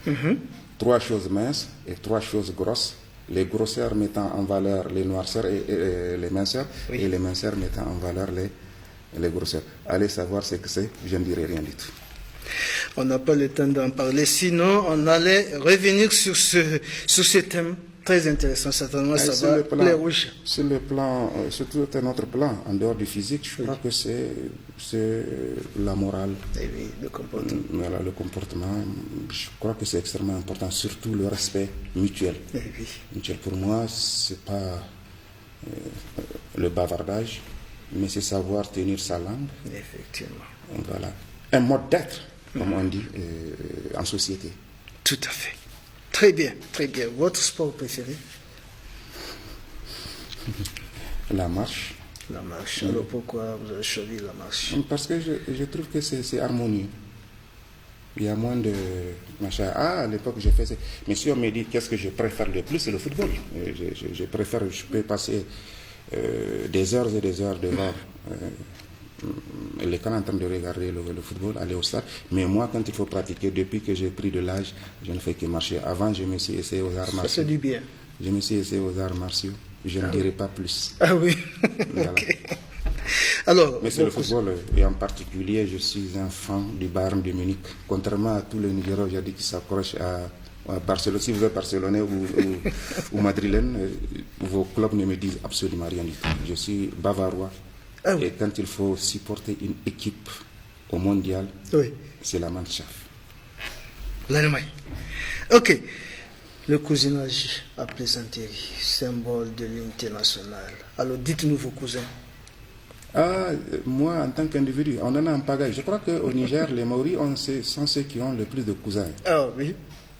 3 choses minces et 3 choses grosses, les grosseurs mettant en valeur les noirceurs et les minceurs, et les minceurs mettant en valeur les grosseurs. Allez savoir ce que c'est, je ne dirai rien du tout. On n'a pas le temps d'en parler, sinon on allait revenir sur ce thème. Très intéressant, certainement, ça va plaire aux gens. Sur le plan, sur tout un autre plan, en dehors du physique, je crois que c'est la morale. Et oui, le comportement. Voilà, le comportement, je crois que c'est extrêmement important, surtout le respect mutuel. Et oui. Mutuel, pour moi, c'est pas le bavardage, mais c'est savoir tenir sa langue. Effectivement. Voilà. Un mode d'être, comme on dit, en société. Tout à fait. Très bien, très bien. Votre sport préféré? La marche. La marche. Alors pourquoi vous avez choisi la marche? Parce que je trouve que c'est harmonieux. Il y a moins de machin. À l'époque, je faisais. Mais si on me dit qu'est-ce que je préfère le plus, c'est le football. Je préfère, je peux passer des heures et des heures devant l'écran en train de regarder le football, aller au stade. Mais moi, quand il faut pratiquer, depuis que j'ai pris de l'âge, je ne fais que marcher. Avant, je me suis essayé aux arts martiaux. Ça fait du bien. Je me suis essayé aux arts martiaux. Je ne dirai pas plus. Ah oui. Voilà. Okay. Alors, mais c'est le football, et en particulier, je suis un fan du Bayern de Munich. Contrairement à tous les Nigériens aujourd'hui qui s'accrochent à Barcelone. Si vous êtes barcelonais ou madrilène, vos clubs ne me disent absolument rien du tout. Je suis bavarois. Ah oui. Et quand il faut supporter une équipe au mondial, c'est la Mannschaft. L'Allemagne. Ok. Le cousinage à plaisanterie, symbole de l'unité nationale. Alors dites-nous vos cousins. Moi, en tant qu'individu, on en a en pagaille. Je crois qu'au Niger, les Maoris sont ceux qui ont le plus de cousins. Ah oui.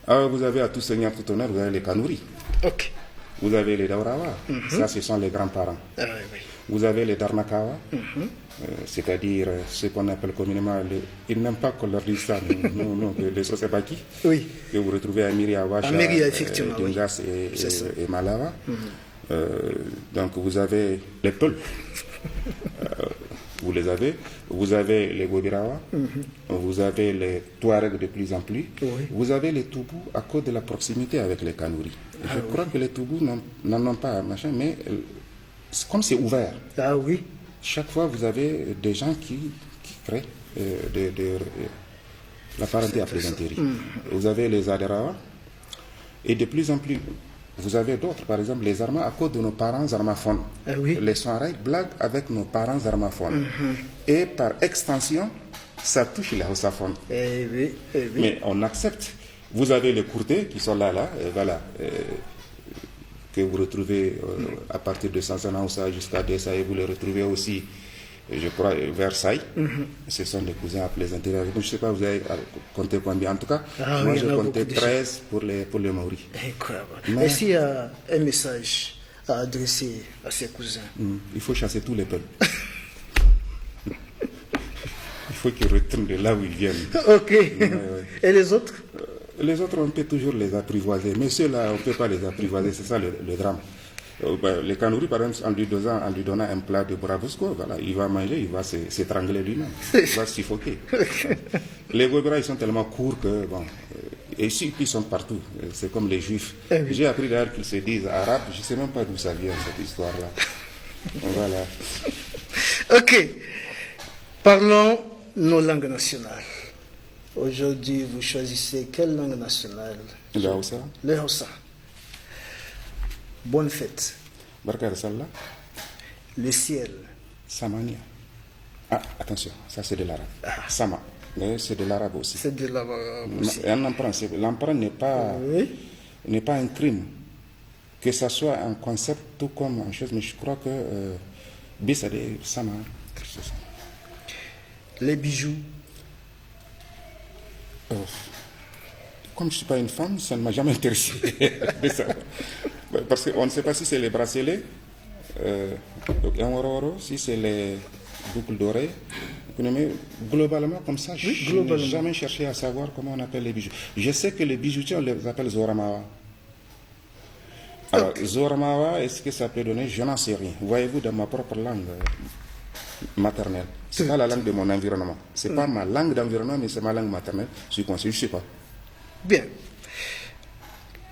Vous avez à tout seigneur, tout honneur, vous avez les Kanouris. Ok. Vous avez les Daurawa. Ça, ce sont les grands-parents. Ah oui. Vous avez les Dharmakawa, c'est-à-dire ce qu'on appelle communément, ils n'aiment pas qu'on leur dise ça, non, les Sosebaki, Oui. que vous retrouvez à Miriawacha, Dingas et Malawa. Donc vous avez les Peuls, vous les avez. Vous avez les Gobirawa, vous avez les Touaregs de plus en plus, vous avez les Toubous à cause de la proximité avec les Kanouris. Je crois que les Toubous n'en ont pas, machin, mais comme c'est ouvert, Ah oui. chaque fois vous avez des gens qui créent la parenté à plaisanterie. Vous avez les Aderawa, et de plus en plus, vous avez d'autres, par exemple les Armas, à cause de nos parents armaphones. Ah oui. Les Soirées blaguent avec nos parents armaphones. Et par extension, ça touche les Hossaphones. Eh oui, eh oui. Mais on accepte. Vous avez les Courtés qui sont là, voilà, que vous retrouvez à partir de Sansana Oussa jusqu'à Dessaï. Vous les retrouvez aussi, je crois, Versailles. Ce sont des cousins à plaisanterie. Je ne sais pas, vous avez compté combien. En tout cas, moi oui, j'ai compté beaucoup 13 pour les Maoris. Incroyable. Mais- Et s'il y a un message à adresser à ses cousins? Il faut chasser tous les peuples. Il faut qu'ils retournent de là où ils viennent. Ok. Et les autres? Les autres, on peut toujours les apprivoiser, mais ceux-là, on ne peut pas les apprivoiser, c'est ça le drame. Les Kanouris, par exemple, en lui donnant un plat de brabusco, voilà, il va manger, il va s'étrangler lui-même, il va suffoquer. Les Gobras, ils sont tellement courts que, bon, et ici, ils sont partout, c'est comme les Juifs. J'ai appris d'ailleurs qu'ils se disent arabes, je ne sais même pas d'où ça vient, cette histoire-là. Voilà. Ok. Parlons nos langues nationales. Aujourd'hui, vous choisissez quelle langue nationale? Le Hausa, Le Hausa. Bonne fête. Barka da Sallah, Le ciel. Samania. Ah, attention, ça c'est de l'arabe. Sama, mais c'est de l'arabe aussi. C'est de l'arabe aussi. Un emprunt, l'emprunt n'est pas un crime. Que ça soit un concept tout comme une chose, mais je crois que Bissade, Sama, c'est ça. Les bijoux. Comme je ne suis pas une femme, ça ne m'a jamais intéressé. Parce qu'on ne sait pas si c'est les bracelets, un oro, si c'est les boucles d'oreilles. Mais globalement, comme ça, je n'ai jamais cherché à savoir comment on appelle les bijoux. Je sais que les bijoutiers, on les appelle Zoramawa. Alors, Zoramawa, est-ce que ça peut donner? Je n'en sais rien. Voyez-vous, dans ma propre langue maternelle, ce n'est pas la langue de mon environnement. Ce n'est pas ma langue d'environnement, mais c'est ma langue maternelle. Je suis conscient, je ne sais pas. Bien.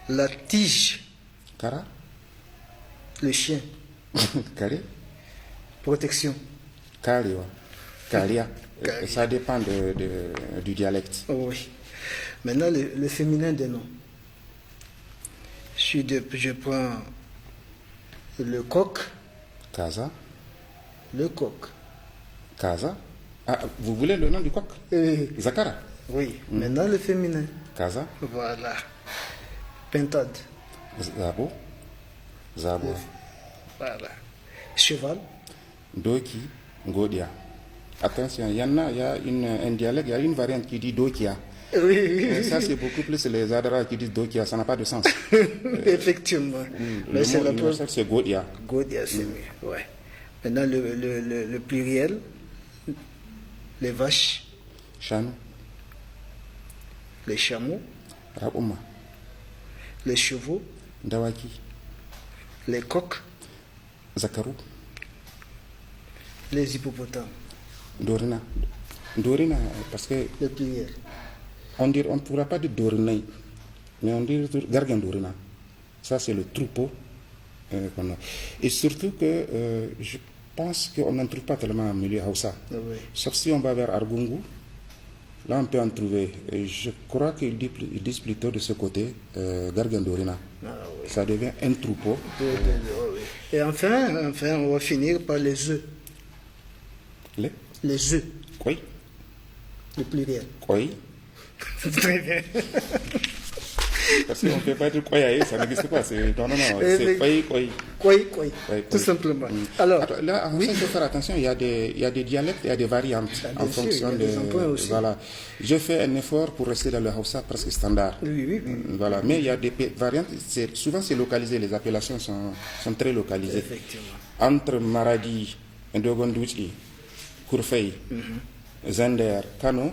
La tige. Kara? Le chien. Kari? Protection. Kariwa. Karia. Ça dépend du dialecte. Oui. Maintenant, le féminin des noms. Je prends le coq. Kaza. Le coq. Kaza. Ah, vous voulez le nom du coq? Zakara. Oui. Maintenant, le féminin. Kaza. Voilà. Pintade. Zabo. Zabo. Voilà. Cheval. Doki. Godia. Attention, il y a un dialecte, il y a une variante qui dit Dokia. Oui. Ça, c'est beaucoup plus les Adara qui disent Dokia, ça n'a pas de sens. Effectivement. Le mot universel, c'est Godia. Godia, c'est mieux. Ouais. Maintenant, le pluriel. Les vaches. Chanou. Les chameaux. Rabouma. Les chevaux. Dawaki. Les coqs. Zakarou. Les hippopotames. Dorina. Dorina, parce que Le pluriel. on ne pourra pas dire Dorina, mais on dit Gargan Dorina. Ça, c'est le troupeau qu'on a. Et surtout que je pense qu'on n'en trouve pas tellement en milieu Hausa. Oui. Sauf si on va vers Argungu, là on peut en trouver. Et je crois qu'ils disent plutôt de ce côté Gargan Dorina. Ah, oui. Ça devient un troupeau. Et enfin, on va finir par les œufs. Les œufs. Quoi? Le pluriel. Quoi? Très bien. Parce qu'on ne peut pas dire quoi, ça n'existe pas. Non, c'est quoi. Quoi. Tout simplement. Alors, là, il faut faire attention, il y a des dialectes, il y a des variantes en fonction des emprunts aussi. Voilà. Je fais un effort pour rester dans le Hausa presque standard. Oui. Voilà. Mais il y a des variantes, souvent c'est localisé, les appellations sont très localisées. Effectivement. entre Maradi, Ndogondouchi, Kourfei, Zender, Kano.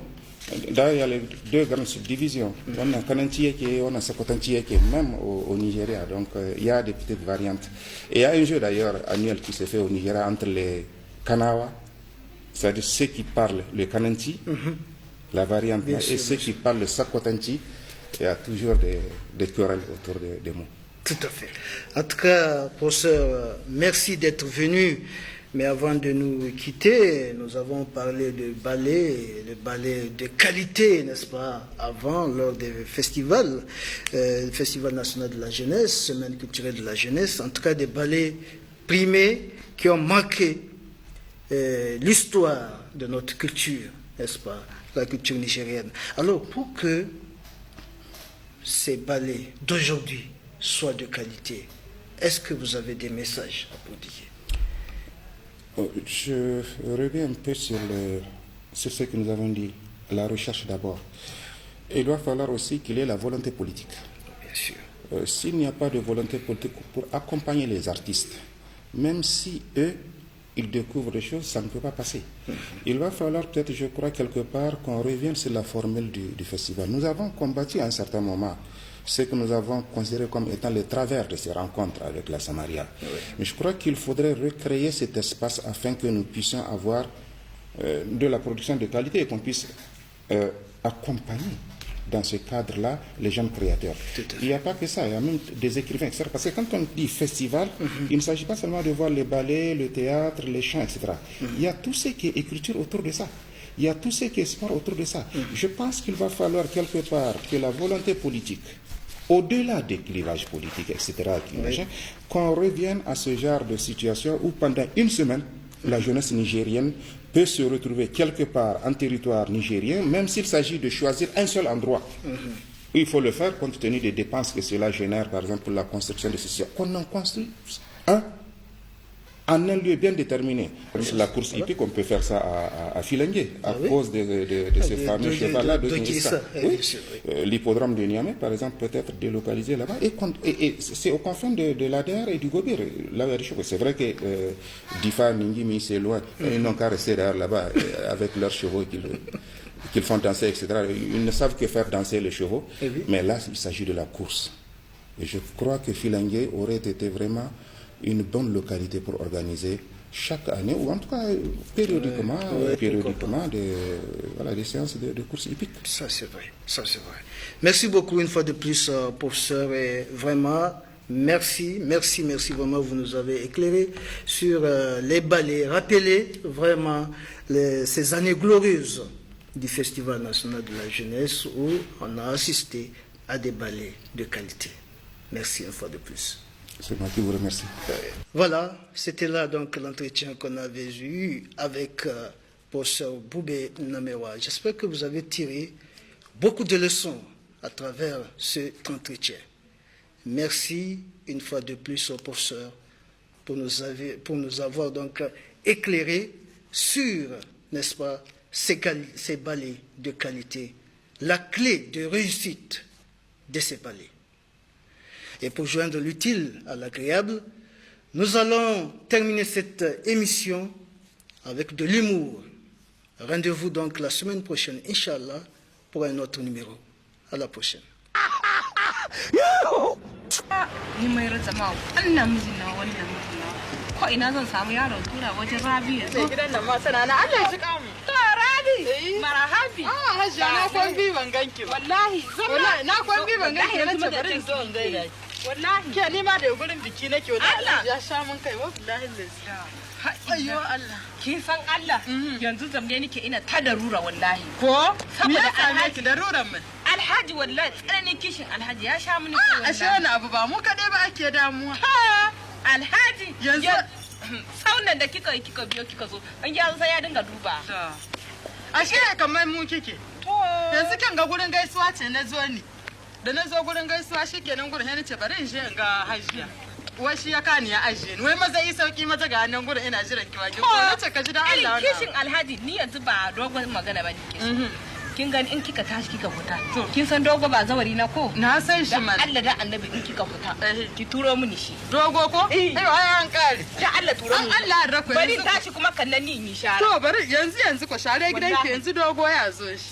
D'ailleurs, il y a les deux grandes subdivisions. On a Kanantieke, on a Sakotantieke, même au Nigeria. Donc, il y a des petites variantes. Et il y a un jeu d'ailleurs annuel qui se fait au Nigeria entre les Kanawa, c'est-à-dire ceux qui parlent le Kananti, la variante, et ceux qui parlent le Sakotanti. Il y a toujours des querelles autour des mots. Tout à fait. En tout cas, professeur, merci d'être venu. Mais avant de nous quitter, nous avons parlé de ballet, le ballet de qualité, n'est-ce pas, avant, lors des festivals, le Festival national de la jeunesse, Semaine culturelle de la jeunesse, en tout cas des ballets primés qui ont marqué l'histoire de notre culture, n'est-ce pas, la culture nigérienne. Alors, pour que ces ballets d'aujourd'hui soient de qualité, est-ce que vous avez des messages à prodiguer? Je reviens un peu sur ce que nous avons dit, la recherche d'abord. Il doit falloir aussi qu'il y ait la volonté politique. Bien sûr. S'il n'y a pas de volonté politique pour accompagner les artistes, même si eux, ils découvrent des choses, ça ne peut pas passer. Il va falloir peut-être, je crois, quelque part, qu'on revienne sur la formule du festival. Nous avons combattu à un certain moment ce que nous avons considéré comme étant les travers de ces rencontres avec la Samaria. Oui. Mais je crois qu'il faudrait recréer cet espace afin que nous puissions avoir de la production de qualité et qu'on puisse accompagner dans ce cadre-là les jeunes créateurs. Il n'y a pas que ça, il y a même des écrivains, etc. Parce que quand on dit festival, il ne s'agit pas seulement de voir les ballets, le théâtre, les chants, etc. Il y a tout ce qui est écriture autour de ça. Il y a tout ce qui est sport autour de ça. Je pense qu'il va falloir quelque part que la volonté politique, au-delà des clivages politiques, etc., qu'on revienne à ce genre de situation où pendant une semaine, la jeunesse nigérienne peut se retrouver quelque part en territoire nigérien, même s'il s'agit de choisir un seul endroit. Il faut le faire compte tenu des dépenses que cela génère, par exemple, pour la construction de ceci. Qu'on en construit un en un lieu bien déterminé. La course hippique, on peut faire ça à Filengue, à cause de ces fameux chevaux-là. L'hippodrome de Niamey, par exemple, peut être délocalisé là-bas. Et c'est au confins de l'ADR et du Gobir. Là, c'est vrai que Difa, Ningimi, c'est loin. Ils n'ont qu'à rester là-bas avec leurs chevaux qu'ils font danser, etc. Ils ne savent que faire danser les chevaux. Mais là, il s'agit de la course. Et je crois que Filengue aurait été vraiment une bonne localité pour organiser chaque année, ou en tout cas périodiquement, des séances de courses hippiques. Ça c'est vrai, ça c'est vrai. Merci beaucoup une fois de plus, professeur, et vraiment, merci vraiment, vous nous avez éclairé sur les ballets, rappelez vraiment ces années glorieuses du Festival national de la jeunesse où on a assisté à des ballets de qualité. Merci une fois de plus. C'est moi qui vous remercie. Voilà, c'était là donc l'entretien qu'on avait eu avec professeur Boubé Namewa. J'espère que vous avez tiré beaucoup de leçons à travers cet entretien. Merci une fois de plus au professeur pour nous avoir donc éclairé sur, n'est-ce pas, ces ballets de qualité, la clé de réussite de ces ballets. Et pour joindre l'utile à l'agréable, nous allons terminer cette émission avec de l'humour. Rendez-vous donc la semaine prochaine, Inch'Allah, pour un autre numéro. À la prochaine. wallahi ke ni ma da gurin biki nake wani Allah ya sha mun kai wallahi ayyo Allah kin san Allah yanzu zamne nake ina ta darura wallahi ko me ya same ki daruran mun Alhaji wallahi tsananin kishin Alhaji ya sha mun kai wallahi ashe wani abu ba mu kadai ba ake damuwa Alhaji yanzu saunan da kika biyo kika zo an ya sai ya dinga duba ashe kamar mu kike to yanzu kan ga gurin gaisuwa ce na zo ni da na zo gurin gaisuwa shikenan gurin yana ce bari in je in ga hajiya wai shi ya kani ya ajiye ni wai maza yi sauki maza ga nan gurin ina jiran ki waje ko nace ka ji dan Allah kishin Alhaji ni yanzu ba dogon magana bane kishin kin gani in kika tashi kika fita kin san dogo ba zawari na ko na san shi man Allah da annabi in kika fita ki turo mini shi dogo ko ai an kare da Allah turo mini Allah rako bari tashi kuma kan nan ni shara to bari yanzu ko share gidan ki yanzu dogo ya zo shi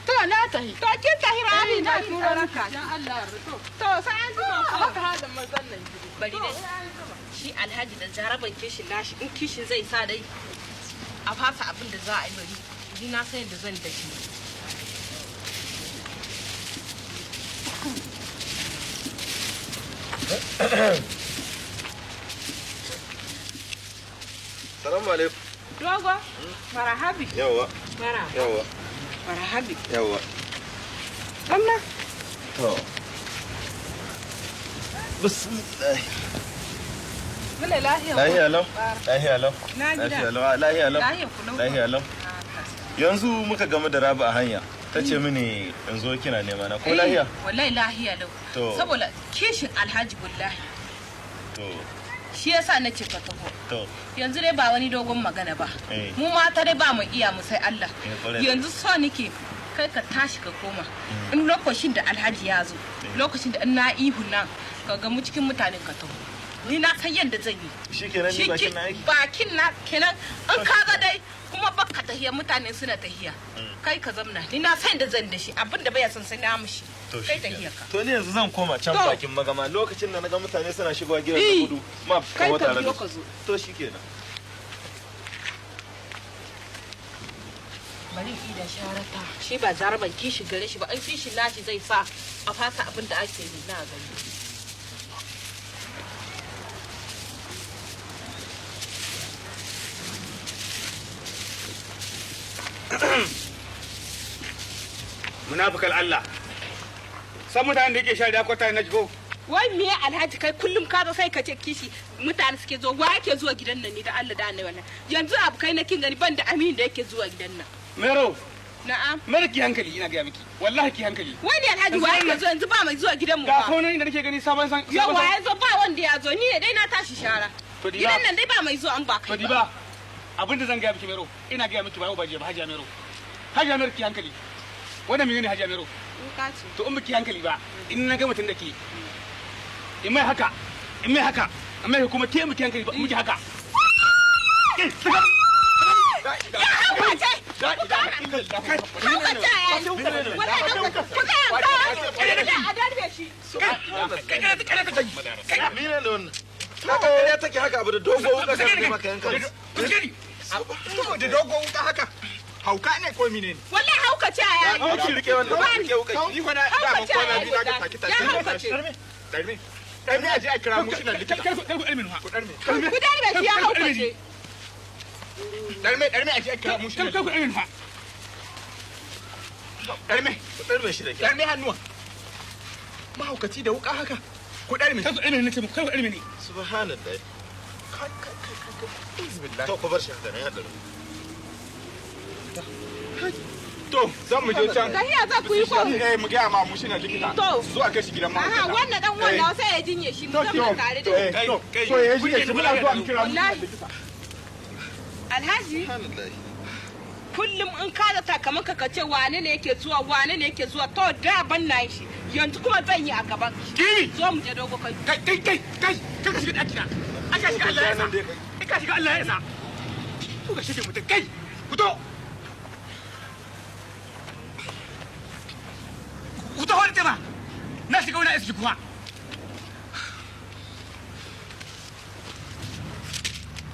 to na tahi to kin tahi rami na turo ranka dan Allah rako to sai an zuba ko haka hada mazan nan bari dai shi alhaji da jaraban kishin nashi in kishin zai sa dai a fasa abin da za a yi bari ni na san yadda zan da shi Salamu alaikum. dogo marahabi Yawa. marahaba marahabi Yawa. amma To. Bismillah. muna lahiya Lahiya lau. Lahiya lau. Na gida. Lahiya lau. Lahiya lau. Lahiya ku lau. Lahiya lau. Yanzu muka gamu da Rabi a hanya. Ta ce mini in zo kina nema na ko lahiya? wallahi lahiya lau To. saboda kishin alhaji wallahi To. shi yasa na ce ka taho To. yanzu dai ba wani dogon magana ba Eh. mu mata dai ba mu iya mu sai Allah kwarai da yanzu so nake kai ka tashi ka koma in lokacin da alhaji ya zo lokacin da in na ihu nan ka ga mu cikin mutanen ka taho ni na san yadda zan yi Shikenan ni bakin na yake. bakin na kenan in ka ga dai kuma baka tahiya mutane suna tahiya kai ka zamna ni na san yadda zan da shi abinda bai san sai na mushi To kai shikenan. tahiya ka To ni yanzu zan koma can To. bakin magama lokacin da naga mutane suna shigowa gidan da Eh. gudu. Ma kai kawo ka tare biyo da ka su. zo To shikenan. bari in da sharata shi ba zaraban kishi gare shi ba an kishi nashi zai sa a fasa abin da ake yi na gani munafukal Allah san mutanen da yake shari'a kwata na jigo wai me alhaji kai kullum ka zo sai ka ce kishi mutane suke zo wa yake zuwa gidan nan ni da Allah da annabi wannan yanzu abu kai na kin gani ban da amin da yake zuwa gidan nan mero na'am mero ki hankali ina ga miki wallahi ki hankali wai ne alhaji wa yake zo yanzu ba mai zuwa gidan mu ga ba kono inda nake gani sabon san yawa ya zo ba wanda ya zo ni ne dai na tashi shara To di gidan ba. nan dai ba mai zuwa an ba to kai di ba ba abinda zan ga miki mero ina ga miki ba ba je ba hajiya mero hajiya mero ki hankali wannan menene hajiya mero in ka ce to in biki hankali ba in na ga mutun da ke in mai haka amma kuma ke miki hankali ba in miki haka Ni ne da wannan. Haka ya take haka abu da dogo wuka sai ka maka yankan. da dogon wuka haka hauka ne ko mine ne wallahi hauka ce ya Hau ki rike wannan, rike wuka. ni fa na da ban kwana biyu na ga taki taki darme darme aje a kira mu shi nan likita kar ku ilmin ha ku darme ku dai shi ya hauka ce darme aje a kira mu shi nan kar ku ilmin ha darme Ku ɗarme shi da kyau. darme hannuwa mahaukaci da wuka haka ku darme kar ku ilmin ne kar ku ilmin ne Subhanallah. bismillah To ku bar shi haka ne haɗarin. to zan mu je can tahiya za ku yi ko mu ga ma mu shi nan likita To. zo a kai shi gidan aha mahaukaci wannan dan wannan sai ya jinye shi mu zama tare da shi to ya shi ne muna zuwa mu kira mu Wallahi. alhaji Subhanallah. kullum in ka da takamaka ka ce wane ne yake zuwa to da ban na shi yanzu kuma zan yi a gaban Kimi. zo mu je dogo kai kai ka shiga ɗaki na aka shiga Allah ya sa ka shiga Allah ya sa ku ga shige mutum kai fito ku taho da tema na shiga wani aiki kuma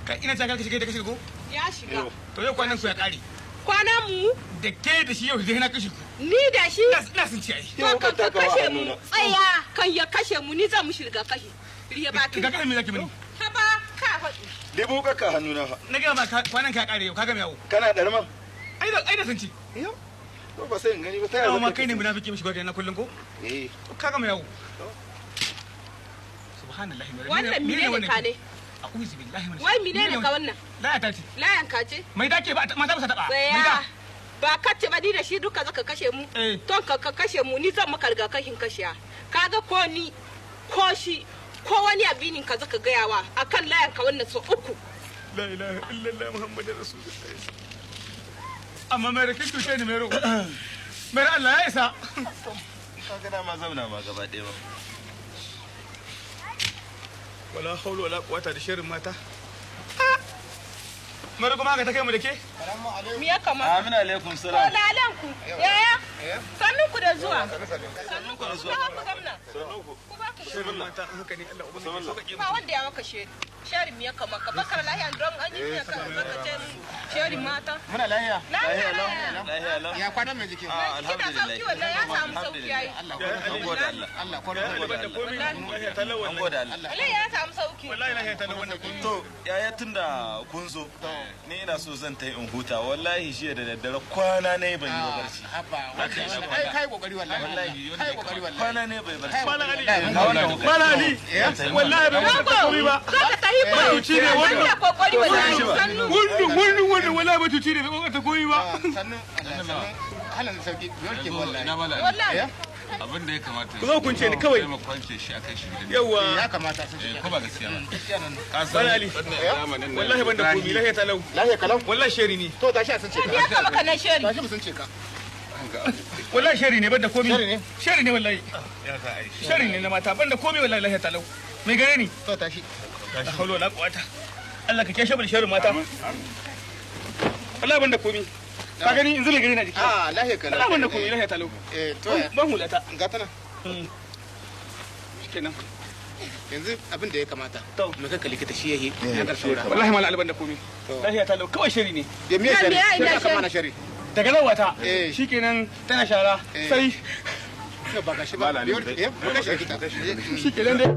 kai ina ta ka shiga ko ya shiga to yau kwanan ku ya kare kwana mu da ke da shi yau zai na kashe ku ni da shi na sun ci ai to kan ka kashe mu tsaya kan ya kashe mu ni zan mu shirga kashi riya baki ga kai me zaki mini haba ka faɗi Debo ka ka hannu na fa. na ga ma kwanan ka kare yau ka ga me yawo Kana ɗarma? ai da sun ci Yau. Ko ba sai in gani ba ta yawo yaya. ma kai ne munafiki mishi gwada na kullun ko Eh. ka ga me yawo subhanallahi wannan mine ka ne a'udhu billahi minash wai mine ne ka wannan la ta ce layan ka ce mai dake ba mata ba ta taba mai tsaya da ba kace ba ni da shi duka zaka kashe mu Eh. to ka kashe mu ni zan maka rigakafin kashiya kaga ko ni ko shi ko wani abinin ka zaka gayawa akan layan ka wannan so uku la ilaha illallah muhammadur rasulullah amma mai da kin cuce ni mero mai Allah ya isa ka ga ma zauna ma gaba ɗaya ba wala haulu wala quwata da shirin mata mara kuma ka ta kai mu da ke Me ya kama? amin alaikum salam Lalan ku. Yaya? Sannun ku da zuwa. Sannun ku da zuwa. Ku gamna. Ku ba ku shirin mata haka ne Allah ubangiji so kake ba wanda ya maka sheri. Sheri me ya kama? Ka bakar lahiya don an yi ka baka ce sheri mata. muna lahiya Lahiya. ya kwana mai jiki Alhamdulillah. Sauki wallahi ya samu sauki yayi. Allah gode Allah Allah gode Allah an gode Allah Wallahi ya samu sauki. wallahi lahiya ta wannan to yaya tunda kun zo ni ina so zan ta yi in huta wallahi shi da daddare kwana ne ban yi barci kai kokari wallahi kai kokari wallahi kwana ne bai barci Mala Ali wallahi bai maka kokari ba Zaka tahi ba. Batuci ne wannan. Ina kokari wallahi. Sannu. Wannan wallahi batuci ne bai kokata koyi ba halin sauki yarke wallahi Wallahi. abin da ya kamata ku zo kun ce ni kawai sai mu kwance shi akai shi gidan yawa ya kamata su ko ba gaskiya ba Mala Ali wallahi ban da komi lahiya talau lafiya kalam wallahi sheri ne to tashi a sun ce Me ya kama kana sheri? tashi mu sun ce ka wallahi sheri ne ban da komi Sheri ne? sheri ne wallahi sheri ne na mata ban da komi wallahi lahiya talau me gare ni to tashi la hawla wala quwata Allah ka keshe bar sharrin mata wallahi ban da komi ka gani in zule gari na jiki lafiya kalam wallahi ban da komi lahiya talau to ban hulata ga tana shikenan yanzu abin da ya kamata To. mu kai likita shi yayi ya karshe wallahi mal alban da komi lahiya talau kawai sheri ne ya miya shari Ya miya, ina aka mana shari daga nan wata Eh. shikenan tana shara Eh. sai ba ga shi ba Malami, mu kai shi likita shikenan dai